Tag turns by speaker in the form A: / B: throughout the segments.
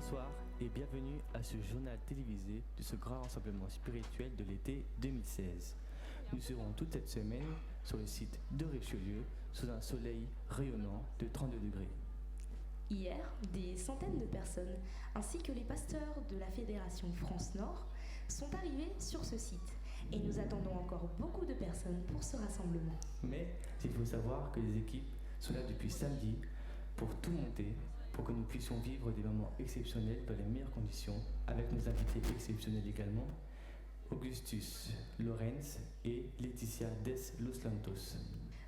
A: Bonsoir et bienvenue à ce journal télévisé de ce grand rassemblement spirituel de l'été 2016. Nous serons toute cette semaine sur le site de Richelieu sous un soleil rayonnant de 32 degrés.
B: Hier, des centaines de personnes ainsi que les pasteurs de la Fédération France-Nord sont arrivés sur ce site et nous attendons encore beaucoup de personnes pour ce rassemblement.
A: Mais il faut savoir que les équipes sont là depuis samedi pour tout monter, pour que nous puissions vivre des moments exceptionnels dans les meilleures conditions, avec nos invités exceptionnels également, Augustus Lorenz et Laetitia Des Los Lantos.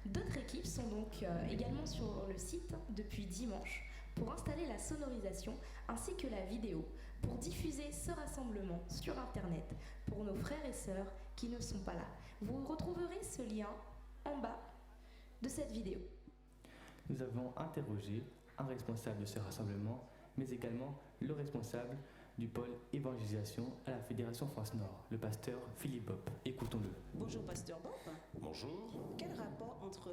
B: D'autres équipes sont donc également sur le site depuis dimanche pour installer la sonorisation ainsi que la vidéo, pour diffuser ce rassemblement sur Internet pour nos frères et sœurs qui ne sont pas là. Vous retrouverez ce lien en bas de cette vidéo.
A: Nous avons interrogé un responsable de ce rassemblement, mais également le responsable du pôle évangélisation à la Fédération France-Nord, le pasteur Philippe Bopp. Écoutons-le.
C: Bonjour pasteur Bopp.
D: Bonjour.
C: Quel rapport entre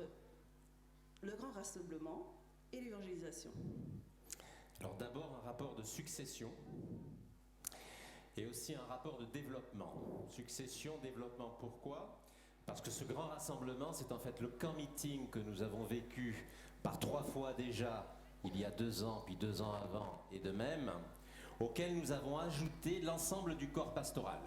C: le grand rassemblement et l'évangélisation?
D: Alors d'abord un rapport de succession et aussi un rapport de développement. Succession, développement, pourquoi ? Parce que ce grand rassemblement, c'est en fait le camp meeting que nous avons vécu par 3 fois déjà, il y a 2 ans, puis 2 ans avant, et de même, auquel nous avons ajouté l'ensemble du corps pastoral.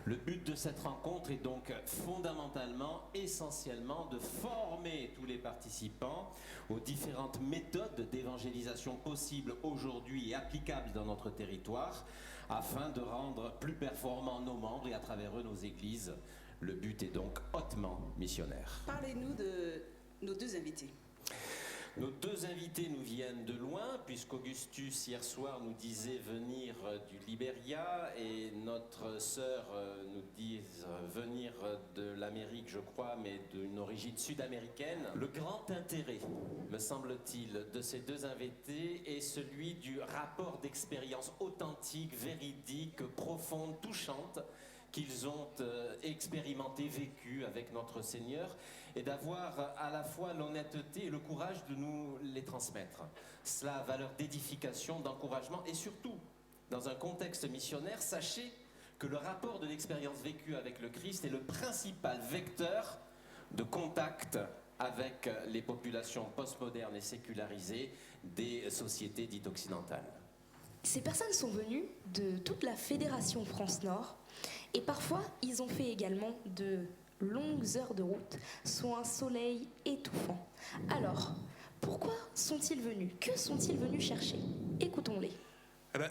D: Le but de cette rencontre est donc fondamentalement, essentiellement, de former tous les participants aux différentes méthodes d'évangélisation possibles aujourd'hui et applicables dans notre territoire, afin de rendre plus performants nos membres et à travers eux nos églises. Le but est donc hautement missionnaire.
C: Parlez-nous de nos 2 invités.
D: Nos 2 invités nous viennent de loin, puisqu'Augustus, hier soir, nous disait venir du Libéria, et notre sœur nous dit venir de l'Amérique, je crois, mais d'une origine sud-américaine. Le grand intérêt, me semble-t-il, de ces 2 invités est celui du rapport d'expérience authentique, véridique, profonde, touchante, qu'ils ont expérimenté, vécu avec notre Seigneur, et d'avoir à la fois l'honnêteté et le courage de nous les transmettre. Cela a valeur d'édification, d'encouragement, et surtout, dans un contexte missionnaire, sachez que le rapport de l'expérience vécue avec le Christ est le principal vecteur de contact avec les populations postmodernes et sécularisées des sociétés dites occidentales.
B: Ces personnes sont venues de toute la Fédération France-Nord et parfois ils ont fait également de longues heures de route sous un soleil étouffant. Alors, pourquoi sont-ils venus? Que sont-ils venus chercher? Écoutons-les.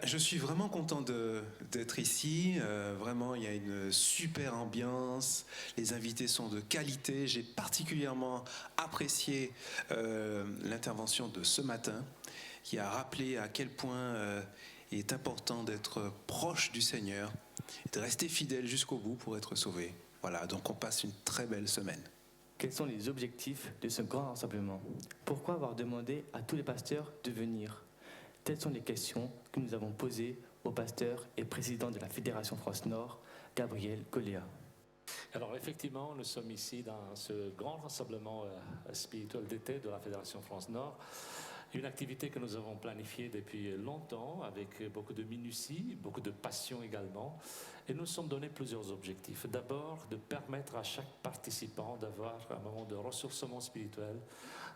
E: Je suis vraiment content d'être ici. Vraiment, il y a une super ambiance. Les invités sont de qualité. J'ai particulièrement apprécié l'intervention de ce matin, qui a rappelé à quel point il est important d'être proche du Seigneur et de rester fidèle jusqu'au bout pour être sauvé. Voilà, donc on passe une très belle semaine.
A: Quels sont les objectifs de ce grand rassemblement? Pourquoi avoir demandé à tous les pasteurs de venir? Telles sont les questions que nous avons posées au pasteur et président de la Fédération France-Nord, Gabriel Colléa.
F: Alors effectivement, nous sommes ici dans ce grand rassemblement spirituel d'été de la Fédération France-Nord, une activité que nous avons planifiée depuis longtemps avec beaucoup de minutie, beaucoup de passion également, et nous nous sommes donné plusieurs objectifs. D'abord, de permettre à chaque participant d'avoir un moment de ressourcement spirituel,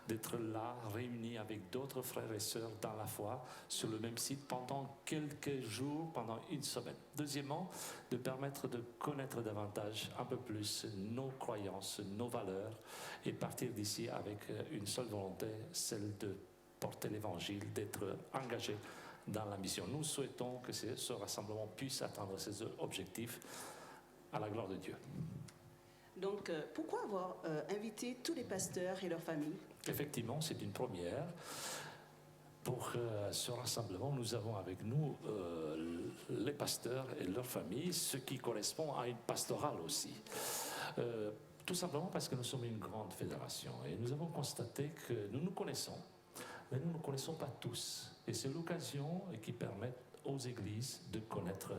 F: d'être là, réunis avec d'autres frères et sœurs dans la foi, sur le même site pendant quelques jours, pendant une semaine. Deuxièmement, de permettre de connaître davantage, un peu plus, nos croyances, nos valeurs, et partir d'ici avec une seule volonté, celle de porter l'évangile, d'être engagé dans la mission. Nous souhaitons que ce rassemblement puisse atteindre ses objectifs à la gloire de Dieu.
C: Donc, pourquoi avoir invité tous les pasteurs et leurs familles?
F: Effectivement, c'est une première. Pour ce rassemblement, nous avons avec nous les pasteurs et leurs familles, ce qui correspond à une pastorale aussi. Tout simplement parce que nous sommes une grande fédération et nous avons constaté que nous nous connaissons, mais nous ne connaissons pas tous. Et c'est l'occasion qui permet aux églises de connaître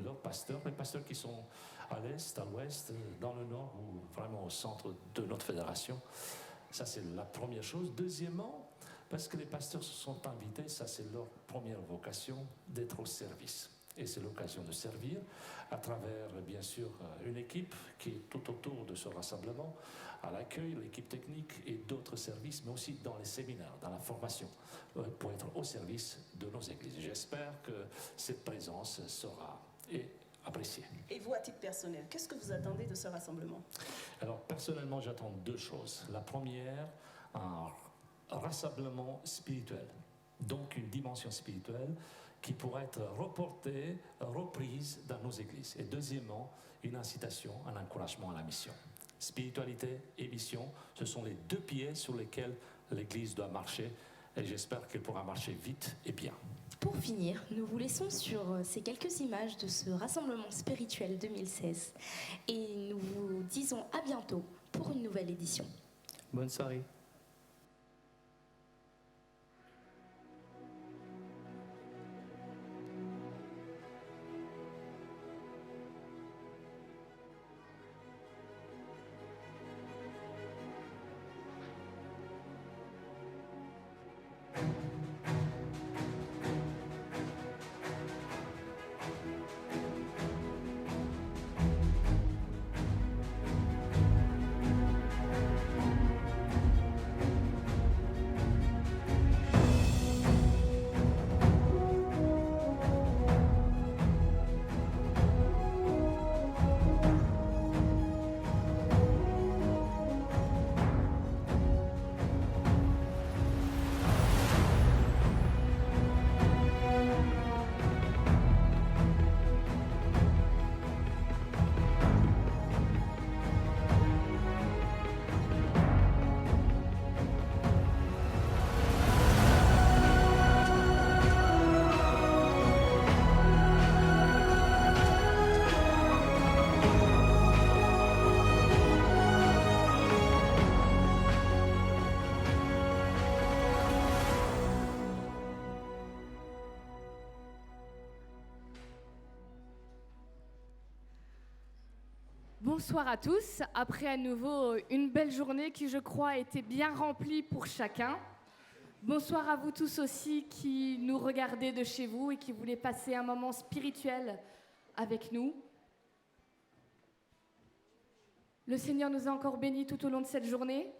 F: leurs pasteurs, les pasteurs qui sont à l'est, à l'ouest, dans le nord ou vraiment au centre de notre fédération. Ça, c'est la première chose. Deuxièmement, Parce que les pasteurs se sont invités, ça c'est leur première vocation, d'être au service. Et c'est l'occasion de servir à travers, bien sûr, une équipe qui est tout autour de ce rassemblement, à l'accueil, l'équipe technique et d'autres services, mais aussi dans les séminaires, dans la formation, pour être au service de nos églises. J'espère que cette présence sera appréciée.
C: Et vous, à titre personnel, qu'est-ce que vous attendez de ce rassemblement?
F: Alors, personnellement, j'attends deux choses. La première, un rassemblement spirituel, donc une dimension spirituelle qui pourrait être reportée, reprise dans nos églises. Et deuxièmement, une incitation, un encouragement à la mission. Spiritualité et mission, ce sont les deux pieds sur lesquels l'Église doit marcher, et j'espère qu'elle pourra marcher vite et bien.
B: Pour finir, nous vous laissons sur ces quelques images de ce rassemblement spirituel 2016 et nous vous disons à bientôt pour une nouvelle édition.
A: Bonne soirée.
G: Bonsoir à tous. Après à nouveau une belle journée qui, je crois, a été bien remplie pour chacun. Bonsoir à vous tous aussi qui nous regardez de chez vous et qui voulez passer un moment spirituel avec nous. Le Seigneur nous a encore bénis tout au long de cette journée.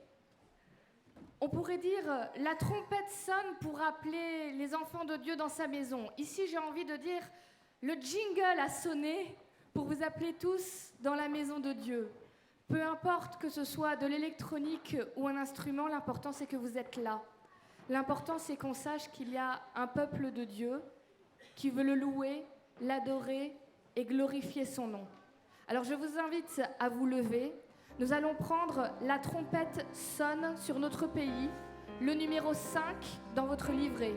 G: On pourrait dire la trompette sonne pour appeler les enfants de Dieu dans sa maison. Ici, j'ai envie de dire le jingle a sonné pour vous appeler tous dans la maison de Dieu. Peu importe que ce soit de l'électronique ou un instrument, l'important c'est que vous êtes là. L'important c'est qu'on sache qu'il y a un peuple de Dieu qui veut le louer, l'adorer et glorifier son nom. Alors je vous invite à vous lever. Nous allons prendre la trompette sonne sur notre pays, le numéro 5 dans votre livret.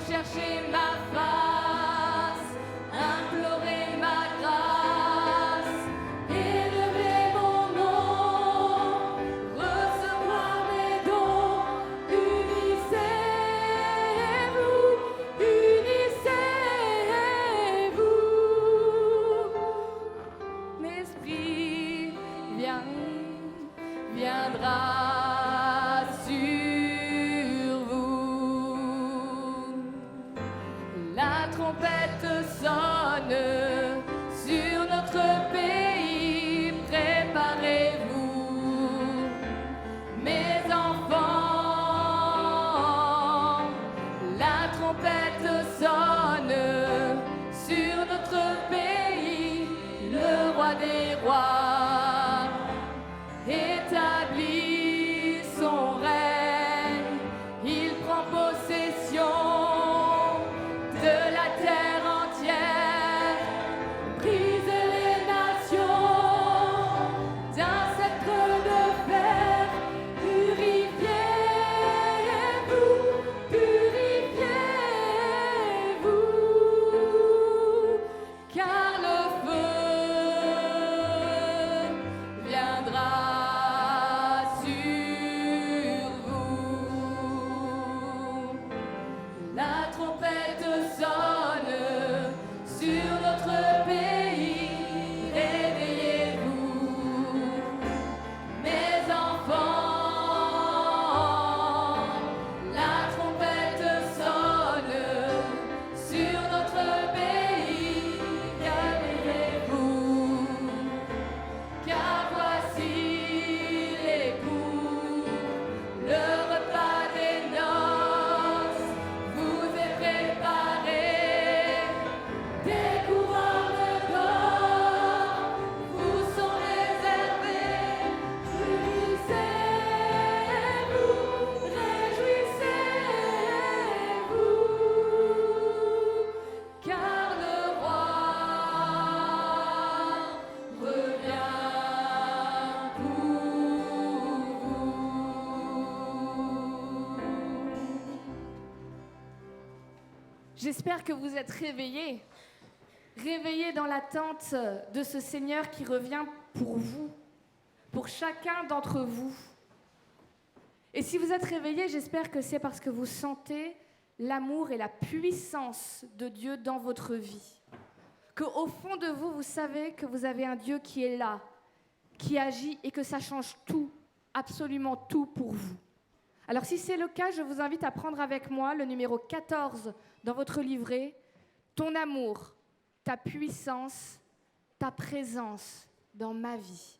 H: Chercher ma face, implorer
G: J'espère que vous êtes réveillés. Réveillés dans l'attente de ce Seigneur qui revient pour vous, pour chacun d'entre vous. Et si vous êtes réveillés, j'espère que c'est parce que vous sentez l'amour et la puissance de Dieu dans votre vie. Qu'au fond de vous, vous savez que vous avez un Dieu qui est là, qui agit et que ça change tout, absolument tout pour vous. Alors si c'est le cas, je vous invite à prendre avec moi le numéro 14 dans votre livret, ton amour, ta puissance, ta présence dans ma vie.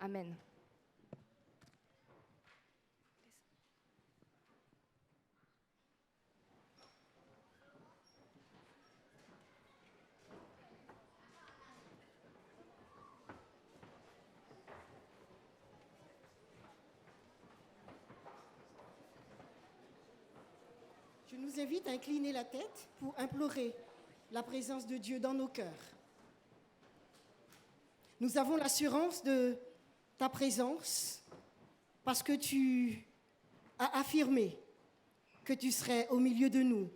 G: Amen.
H: Je nous invite à incliner la tête pour implorer la présence de Dieu dans nos cœurs. Nous avons l'assurance de ta présence parce que tu as affirmé que tu serais au milieu de nous.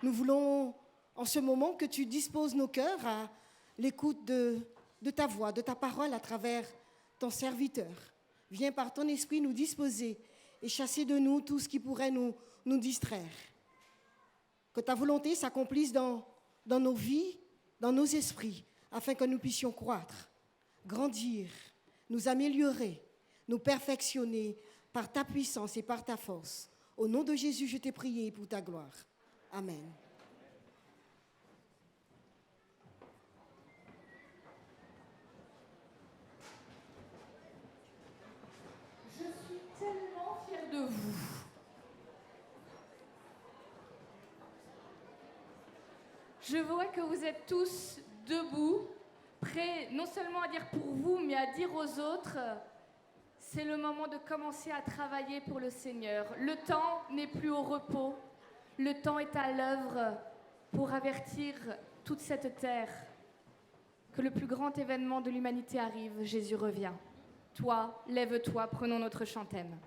H: Nous voulons en ce moment que tu disposes nos cœurs à l'écoute de ta voix, de ta parole à travers ton serviteur. Viens par ton esprit nous disposer et chasser de nous tout ce qui pourrait nous distraire. Que ta volonté s'accomplisse dans nos vies, dans nos esprits, afin que nous puissions croître, grandir, nous améliorer, nous perfectionner par ta puissance et par ta force. Au nom de Jésus, je t'ai prié pour ta gloire. Amen.
G: Je suis tellement fière de vous. Je vois que vous êtes tous debout, prêts non seulement à dire pour vous, mais à dire aux autres, c'est le moment de commencer à travailler pour le Seigneur. Le temps n'est plus au repos, le temps est à l'œuvre pour avertir toute cette terre que le plus grand événement de l'humanité arrive, Jésus revient. Toi, lève-toi, prenons notre chantème.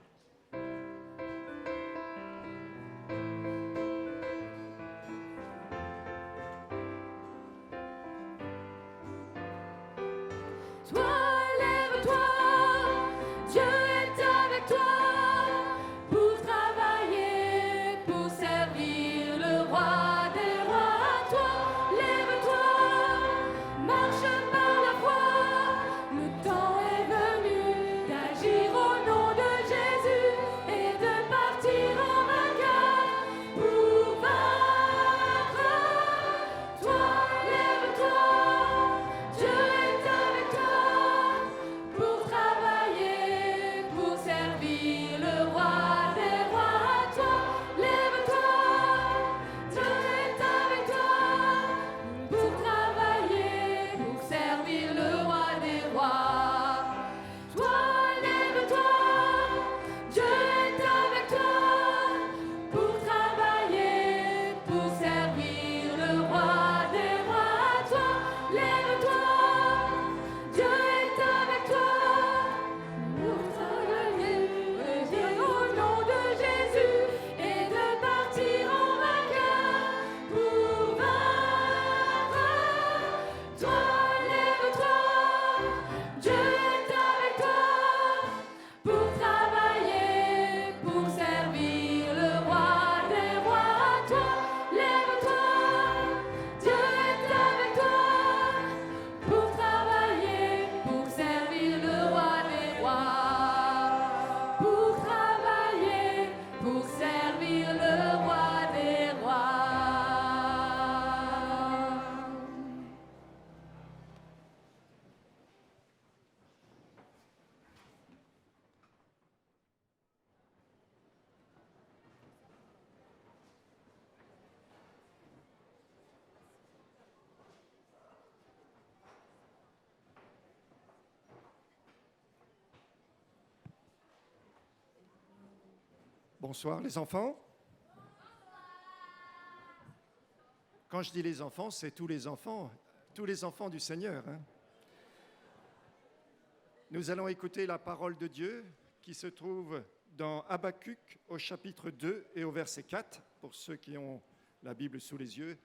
I: Jésus. Bonsoir les enfants. Quand je dis les enfants, c'est tous les enfants du Seigneur. Hein. Nous allons écouter la parole de Dieu qui se trouve dans Habakkuk au chapitre 2 et au verset 4, pour ceux qui ont la Bible sous les yeux.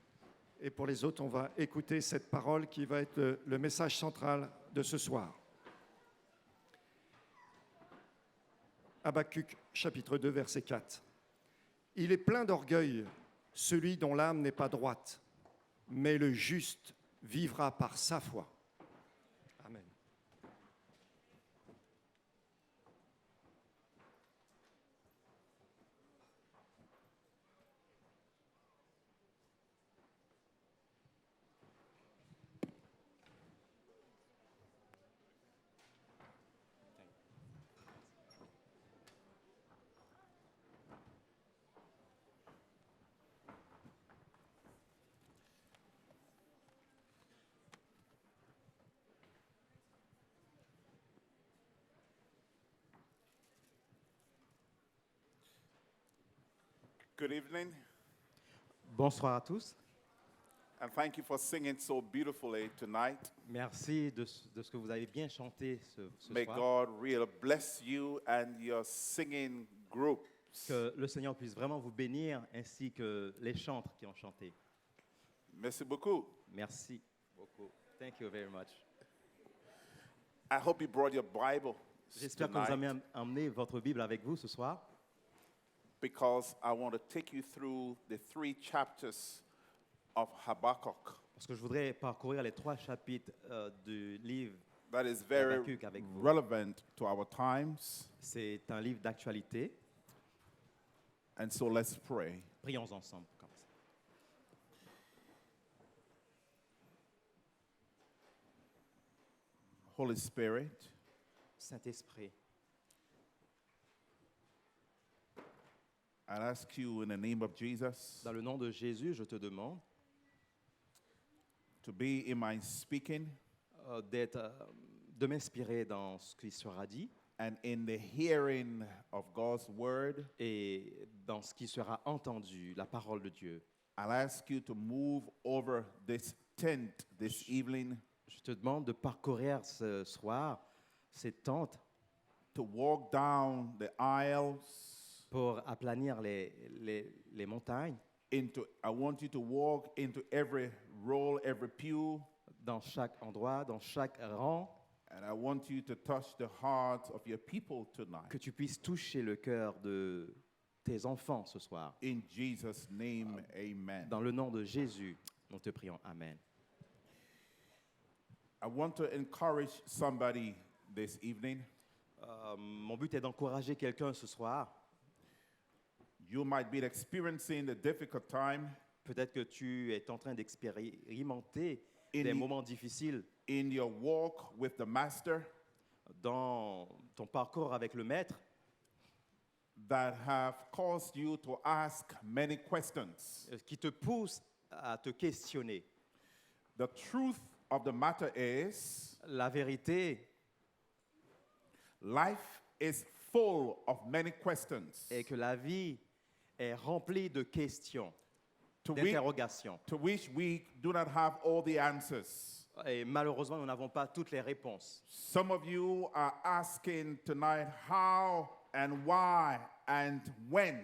I: Et pour les autres, on va écouter cette parole qui va être le message central de ce soir. Habakkuk, chapitre 2, verset 4. « Il est plein d'orgueil, celui dont l'âme n'est pas droite, mais le juste vivra par sa foi. » Amen.
J: Good evening,
K: Bonsoir à tous.
J: and thank you for singing so beautifully tonight.
K: Merci de ce que vous avez bien chanté ce
J: May
K: soir.
J: God really bless you and your singing groups.
K: Que le Seigneur puisse vraiment vous bénir, ainsi que les chantres qui ont chanté.
J: Merci beaucoup.
K: Merci beaucoup. Thank you very much.
J: I hope you brought your Bible
K: J'espère que vous
J: tonight,
K: avez emmené votre Bible avec vous ce soir,
J: because I want to take you through the 3 chapters of Habakkuk.
K: parce que je voudrais parcourir les 3 chapitres du livre
J: That is very
K: Habakkuk avec vous.
J: relevant to our times.
K: C'est un livre d'actualité.
J: And so let's pray.
K: Prions ensemble. Comme ça.
J: Holy Spirit,
K: Saint-Esprit,
J: I ask you in the name of Jesus
K: dans le nom de Jésus, je te demande
J: to be in my speaking
K: de m'inspirer dans ce qui sera dit
J: and in the hearing of God's word.
K: et dans ce qui sera entendu, la parole de Dieu.
J: I'll ask you to move over this tent this evening,
K: Je te demande de parcourir ce soir ces tentes
J: to walk down the aisles.
K: pour aplanir les montagnes,
J: I want you to walk into every row, every pew,
K: dans chaque endroit, dans chaque rang,
J: and I want you to touch the hearts of your people tonight.
K: que tu puisses toucher le cœur de tes enfants ce soir.
J: In Jesus' name, amen.
K: Dans le nom de Jésus, nous te prions. Amen.
J: I want to encourage somebody this evening.
K: Mon but est d'encourager quelqu'un ce soir.
J: You might be experiencing a difficult time
K: Peut-être que tu es en train d'expérimenter
J: In
K: des
J: the-
K: moments difficiles
J: in your walk with the Master
K: dans ton parcours avec le Maître
J: that have caused you to ask many questions.
K: qui te poussent à te questionner.
J: The truth of the matter is,
K: La vérité
J: life is full of many questions
K: est que la vie est remplie de questions,
J: to which,
K: d'interrogations.
J: to which we do not have all the answers.
K: Et malheureusement, nous n'avons pas toutes les réponses.
J: Some of you are asking tonight how and why and when.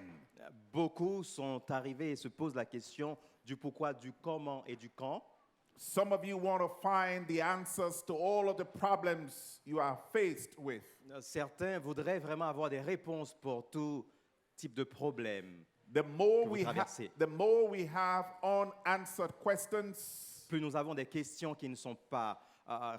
K: Beaucoup sont arrivés et se posent la question du pourquoi, du comment et du quand.
J: Some of you want to find the answers to all of the problems you are faced with.
K: Certains voudraient vraiment avoir des réponses pour tout type de problème.
J: The more
K: Que vous
J: we
K: traversez.
J: the more we have unanswered questions,
K: Plus nous avons des questions qui ne sont pas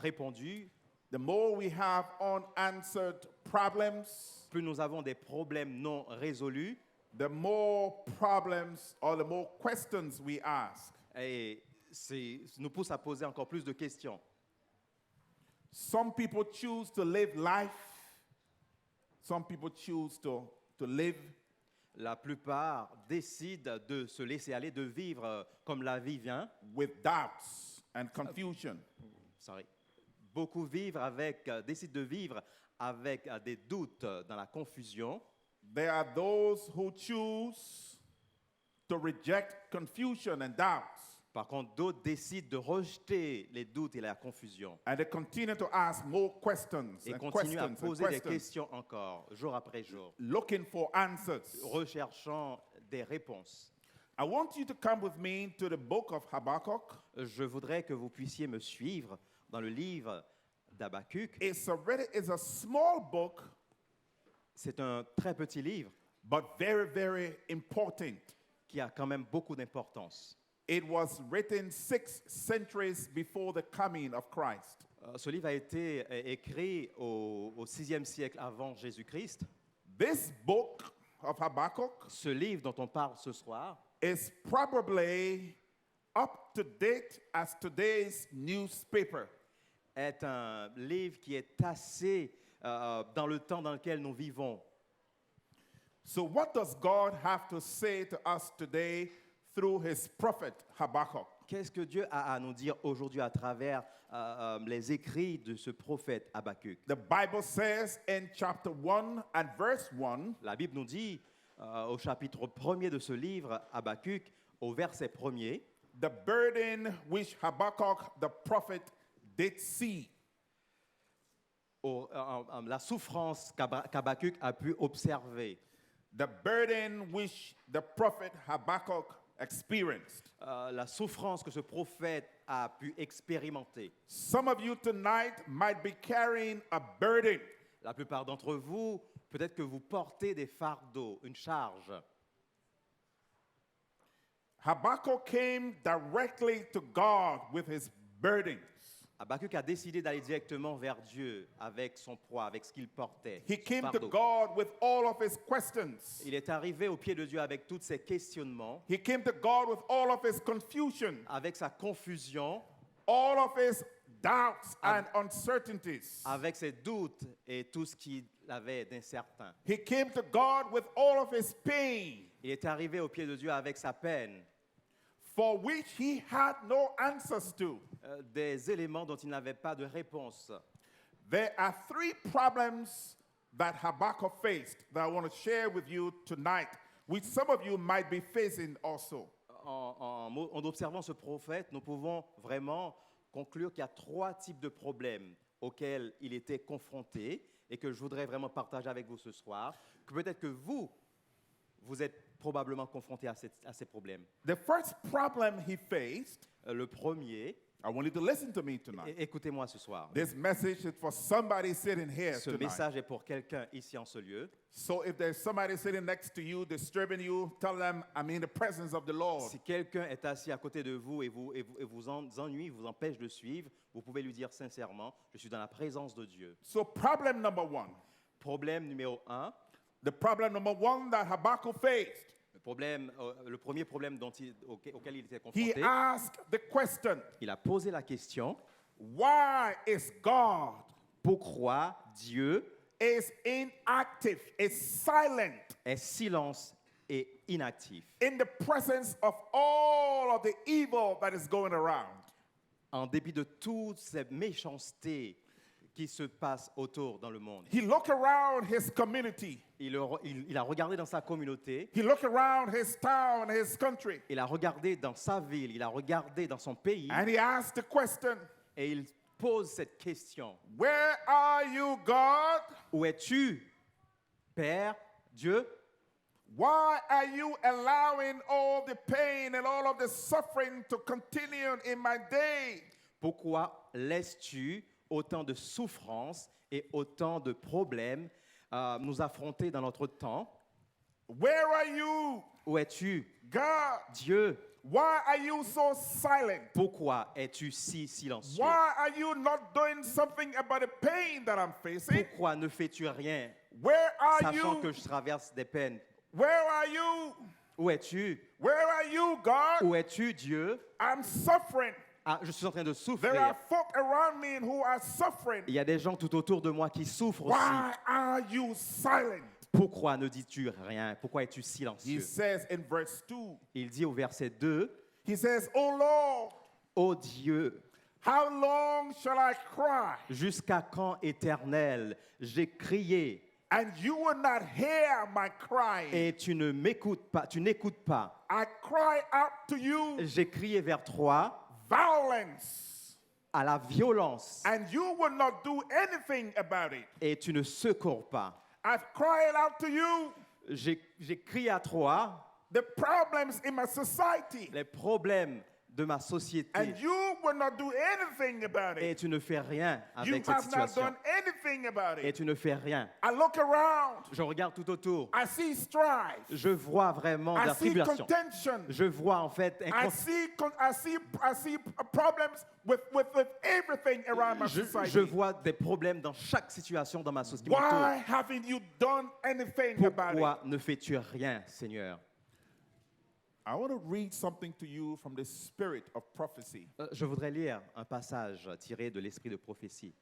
K: répondues,
J: the more we have unanswered problems,
K: plus nous avons des problèmes non résolus,
J: the more problems or the more questions we ask.
K: et nous pousse à poser encore plus de questions.
J: Some people choose to live life. Some people choose to live
K: La plupart décident de se laisser aller, de vivre comme la vie vient.
J: with doubts and confusion.
K: Sorry. Beaucoup décident de vivre avec des doutes dans la confusion.
J: there are those who choose to reject confusion and doubts.
K: Par contre, d'autres décident de rejeter les doutes et la confusion
J: And they continue to ask more questions
K: et
J: and
K: continuent à
J: questions and
K: poser des
J: questions,
K: questions encore, jour après jour,
J: looking for answers.
K: recherchant des réponses.
J: I want you to come with me to the book of Habakkuk.
K: Je voudrais que vous puissiez me suivre dans le livre d'Habakkuk.
J: It's a small book,
K: C'est un très petit livre
J: but very, very important.
K: qui a quand même beaucoup d'importance.
J: It was written 6 centuries before the coming of Christ.
K: Ce livre a été écrit au 6e siècle avant Jésus-Christ.
J: This book of Habakkuk
K: Ce livre dont on parle ce soir
J: is probably up to date as today's newspaper.
K: est un livre qui est assez dans le temps dans lequel nous vivons.
J: So what does God have to say to us today through his prophet Habakkuk?
K: Qu'est-ce que Dieu a à nous dire aujourd'hui à travers les écrits de ce prophète Habakkuk?
J: The Bible says in chapter 1 and verse 1,
K: La Bible nous dit au chapitre 1er de ce livre, Habakkuk, au verset 1er,
J: the burden which Habakkuk the prophet did see.
K: La souffrance qu'Habakkuk a pu observer.
J: The burden which the prophet Habakkuk experienced.
K: La souffrance que ce prophète a pu expérimenter.
J: Some of you tonight might be carrying a burden.
K: La plupart d'entre vous, peut-être que vous portez des fardeaux, une charge.
J: Habakkuk came directly to God with his burdens.
K: Habakkuk a décidé d'aller directement vers Dieu avec son poids, avec ce qu'il portait.
J: He
K: son
J: came to
K: fardeau.
J: God with all of his questions.
K: Il est arrivé au pied de Dieu avec tous ses questionnements,
J: He came to God with all of his confusion,
K: avec sa confusion,
J: all of his doubts and uncertainties.
K: avec ses doutes et tout ce qu'il avait d'incertain.
J: He came to God with all of his pain,
K: Il est arrivé au pied de Dieu avec sa peine,
J: for which he had no answers to.
K: des éléments dont il n'avait pas de réponse.
J: There are 3 problems that Habakkuk faced that I want to share with you tonight, which some of you might be facing also.
K: En observant ce prophète, nous pouvons vraiment conclure qu'il y a 3 types de problèmes auxquels il était confronté et que je voudrais vraiment partager avec vous ce soir, que peut-être que vous êtes probablement confrontés à ces problèmes.
J: The first problem he faced,
K: Le premier,
J: I want you to listen to me tonight.
K: écoutez-moi ce soir.
J: This message is for somebody sitting here
K: Ce
J: tonight.
K: message est pour quelqu'un ici en ce lieu.
J: So if there's somebody sitting next to you, disturbing you, tell them I'm in the presence of the Lord.
K: Si quelqu'un est assis à côté de vous et vous ennuie, vous empêche de suivre, vous pouvez lui dire sincèrement, je suis dans la présence de Dieu.
J: So problem number 1.
K: Problème numéro 1,
J: The problem number 1 that Habakkuk faced.
K: le premier problème auquel il était
J: He
K: confronté,
J: asked the question,
K: il a posé la question,
J: why is God
K: pourquoi Dieu
J: is inactive, is silent
K: est silence et inactif
J: in the presence of all of the evil that is going around?
K: en dépit de toutes ces méchancetés qui se passent autour dans le monde?
J: He looked around his community.
K: Il a regardé dans sa communauté,
J: He looked around his town, his country.
K: il a regardé dans sa ville, il a regardé dans son pays
J: And he asked the question,
K: et il pose cette question.
J: where are you, God?
K: Où es-tu, Père, Dieu?
J: Why are you allowing all the pain and all of the suffering to continue in my day?
K: Pourquoi laisses-tu autant de souffrances et autant de problèmes nous affronter dans notre temps?
J: Where are you,
K: Où es-tu,
J: God?
K: Dieu?
J: Why are you so silent?
K: Pourquoi es-tu si silencieux?
J: Why are you not doing something about the pain that I'm facing?
K: Pourquoi ne fais-tu rien,
J: Where are
K: sachant
J: you?
K: que je traverse des peines?
J: Where are you?
K: Où es-tu?
J: Where are you, God?
K: Où es-tu, Dieu?
J: I'm suffering.
K: Ah, je suis en train de
J: There
K: souffrir.
J: are folk around me who are suffering.
K: Il y a des gens tout autour de moi qui souffrent aussi.
J: Why are you silent?
K: Pourquoi ne dis-tu rien? Pourquoi es-tu
J: He
K: silencieux?
J: says in verse 2,
K: Il dit au verset 2,
J: he says, Oh Lord,
K: ô Dieu,
J: how long shall I cry
K: jusqu'à quand, Éternel, j'ai crié
J: And you will not hear my crying.
K: et tu ne m'écoutes pas, tu n'écoutes pas.
J: I cry out to you
K: J'ai crié vers toi
J: violence,
K: à la violence
J: and you will not do anything about it.
K: et tu ne secours pas.
J: I've cried out to you
K: J'ai crié à toi
J: the problems in my society,
K: les problèmes de ma société
J: and you will not do anything about
K: et
J: it.
K: tu ne fais rien
J: You
K: avec cette
J: have not
K: situation.
J: done anything about
K: Et
J: it.
K: tu ne fais rien.
J: I look around,
K: Je regarde tout autour.
J: I see strife,
K: Je vois vraiment de
J: I
K: la
J: see
K: tribulation.
J: contention,
K: Je vois en fait
J: I see problems with everything around my
K: je
J: society.
K: vois des problèmes dans chaque situation dans ma société.
J: Why haven't you done anything about it?
K: Pourquoi ne fais-tu rien, Seigneur?
J: I want to read something to you from the spirit of prophecy.
K: Je voudrais lire un passage tiré de l'esprit de prophétie.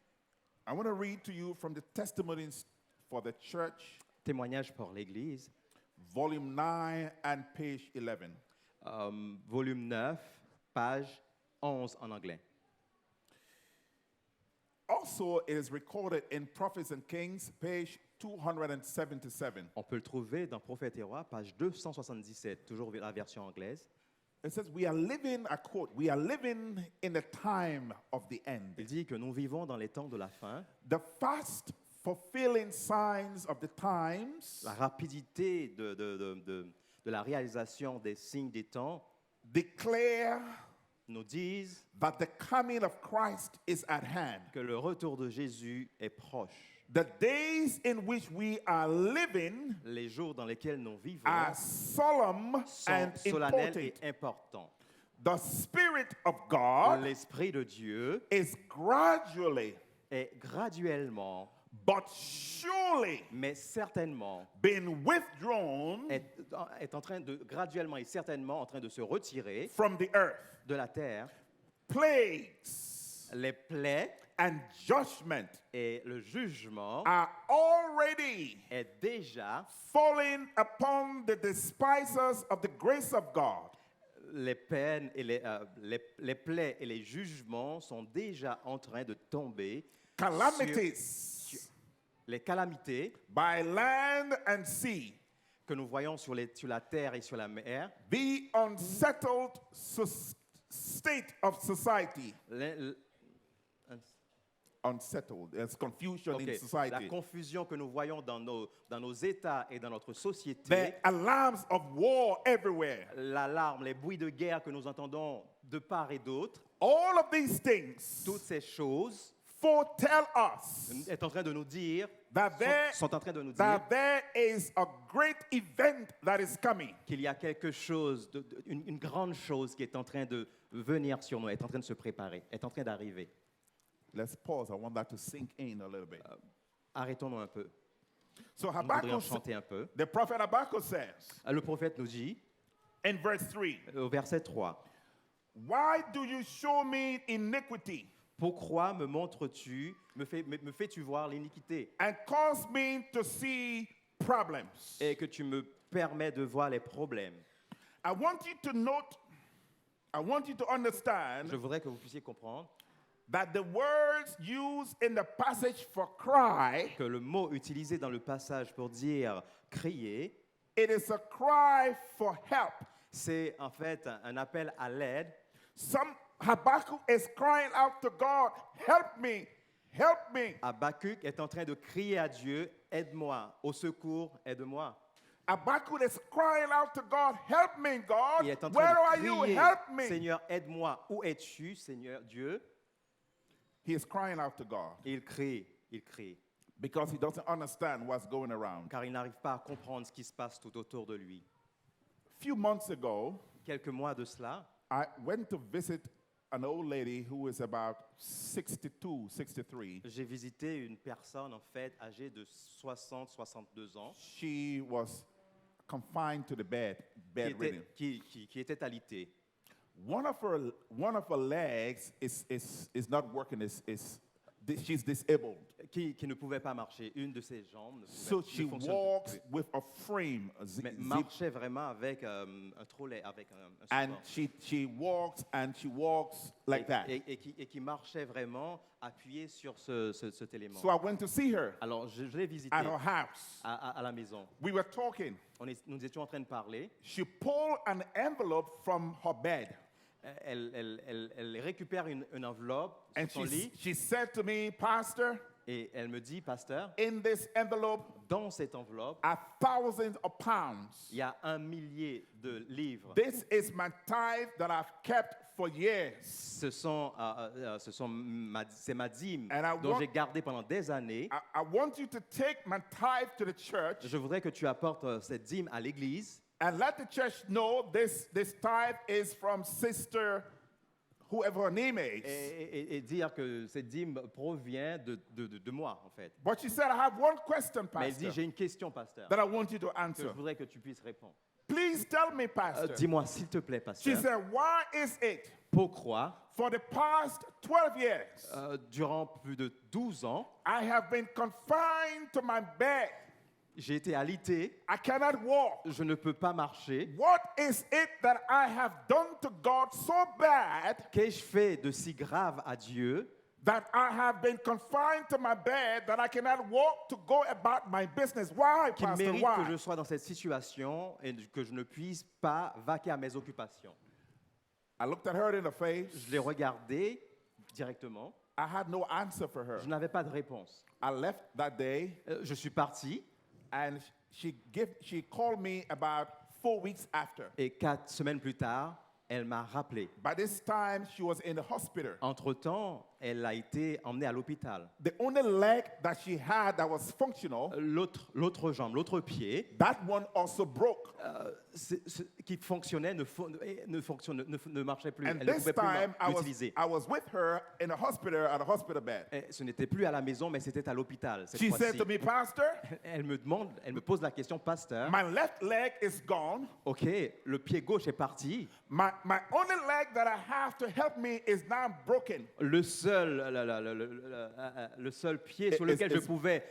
J: I want to read to you from the Testimonies for the Church,
K: Témoignage pour l'Église,
J: volume 9 and page 11.
K: volume 9, page 11 en anglais.
J: Also, it is recorded in Prophets and Kings, page 277.
K: On peut le trouver dans Prophètes et Rois, page 277, toujours la version anglaise.
J: It says, we are living, I quote, we are living in the time of the end.
K: Il dit que nous vivons dans les temps de la fin.
J: The fast fulfilling signs of the times
K: La rapidité de la réalisation des signes des temps
J: declare
K: nous disent
J: that the coming of Christ is at hand.
K: que le retour de Jésus est proche.
J: The days in which we are living
K: Les jours dans lesquels nous vivons
J: are solemn
K: sont
J: and
K: solennels et
J: important.
K: importants.
J: The Spirit of God
K: L'Esprit de Dieu
J: is gradually,
K: est graduellement,
J: but surely,
K: mais certainement,
J: being withdrawn
K: est en train de, graduellement et certainement en train de se retirer
J: from the earth.
K: de la terre.
J: Plagues
K: Les plaies
J: and judgment
K: et le jugement
J: are already
K: est déjà,
J: falling upon the despisers of the grace of God.
K: les peines et les plaies et les jugements sont déjà en train de tomber.
J: Calamities
K: Les calamités
J: by land and sea,
K: que nous voyons sur la terre et sur la mer,
J: the unsettled state of society. Unsettled. There's confusion in
K: la
J: society.
K: confusion que nous voyons dans nos États et dans notre
J: The
K: société,
J: alarms of war everywhere.
K: l'alarme, les bruits de guerre que nous entendons de part et d'autre,
J: All of these things
K: toutes ces choses
J: foretell us
K: est en train de nous dire,
J: that
K: sont en train de nous dire
J: that there is a great event that is coming.
K: qu'il y a quelque chose, une grande chose qui est en train de venir sur nous, est en train de se préparer, est en train d'arriver.
J: Let's pause. I want that to sink in a little bit.
K: Arrêtons-nous un peu.
J: So
K: Nous voudrions
J: Habakkuk,
K: chanter un peu.
J: the prophet Habakkuk says
K: Le prophète nous dit,
J: in verse 3,
K: au verset 3,
J: why do you show me iniquity
K: pourquoi me montres-tu, me fais-tu voir l'iniquité
J: and cause me to see problems?
K: et que tu me permets de voir les problèmes?
J: I want you to note, I want you to understand
K: Je voudrais que vous puissiez comprendre
J: that the words used in the passage for cry,
K: que le mot utilisé dans le passage pour dire crier,
J: it is a cry for help.
K: c'est en fait un appel à l'aide.
J: Habakkuk is crying out to God, help me, help me.
K: Habakkuk est en train de crier à Dieu, aide-moi, au secours, aide-moi.
J: Habakkuk is crying out to God, help me, God.
K: Il est en
J: Where
K: train
J: are
K: de
J: you?
K: crier,
J: Help me.
K: Seigneur, aide-moi. Où es-tu, Seigneur Dieu?
J: He is crying out to God
K: Il crie,
J: because he doesn't understand what's going around.
K: car il n'arrive pas à comprendre ce qui se passe tout autour de lui.
J: A few months ago,
K: Quelques mois de cela,
J: I went to visit an old lady who is about 62, 63.
K: j'ai visité une personne en fait âgée de 60-62 ans
J: She was confined to the bedridden.
K: qui était alitée.
J: One of her legs is not working, is she's disabled.
K: qui ne pouvait pas marcher. Une de ses jambes
J: So she
K: ne fonctionne
J: walks
K: plus.
J: with a frame, a
K: Mais marchait vraiment avec un trolley, avec un
J: and
K: support.
J: she walks like that.
K: Et qui marchait vraiment appuyé sur cet élément.
J: So I went to see her
K: Alors je l'ai visité
J: at her house.
K: à la maison.
J: We were talking.
K: Nous étions en train de parler.
J: She pulled an envelope from her bed.
K: Elle récupère une enveloppe
J: And
K: sur son lit
J: she said to me, Pastor,
K: et elle me dit, pasteur,
J: in this envelope
K: dans cette enveloppe,
J: are thousands of pounds.
K: il y a 1 millier de livres.
J: This is my tithe that I've kept for years.
K: C'est ma dîme
J: And I
K: dont
J: want-
K: j'ai gardé pendant des années.
J: I want you to take my tithe to the church
K: Je voudrais que tu apportes cette dîme à l'église
J: and let the church know this tithe is from Sister, whoever her name is.
K: et dire que cette dîme provient de moi, en fait.
J: But she said, I have one question,
K: Mais elle dit,
J: Pastor,
K: j'ai une question, pasteur,
J: that I want you to
K: que je
J: answer.
K: voudrais que tu puisses répondre.
J: Please tell me, Pastor.
K: Dis-moi, s'il te plaît,
J: She
K: pasteur,
J: said, why is it
K: pourquoi,
J: for the past 12 years
K: durant plus de 12 ans,
J: I have been confined to my bed?
K: j'ai été alité,
J: I cannot walk.
K: je ne peux pas marcher.
J: What is it that I have done to God so bad
K: Qu'ai-je fait de si grave à Dieu
J: that I have been confined to my bed that I cannot walk to go about my business? Why,
K: qui
J: Pastor?
K: mérite que je
J: Why?
K: sois dans cette situation et que je ne puisse pas vaquer à mes occupations?
J: I looked at her in the face.
K: Je l'ai regardé directement.
J: I had no answer for her.
K: Je n'avais pas de réponse.
J: I left that day
K: Je suis parti
J: and she called me about 4 weeks after.
K: et 4 semaines plus tard, elle m'a rappelé.
J: By this time, she was in the hospital.
K: Entre-temps, elle a été emmenée à l'hôpital.
J: The only leg that she had that was functional,
K: L'autre jambe, l'autre pied,
J: that one also broke.
K: qui fonctionnait ne marchait plus.
J: And
K: Elle ne
J: this
K: pouvait plus
J: time,
K: l'utiliser.
J: I was with her in the hospital at a hospital bed.
K: Et ce n'était plus à la maison, mais c'était à l'hôpital. cette
J: She
K: fois-ci.
J: said to me, Pastor,
K: Elle me pose la question, pasteur.
J: my left leg is gone.
K: Ok, le pied gauche est parti.
J: My only leg that I have to help me is now broken.
K: Le seul pied sur lequel je pouvais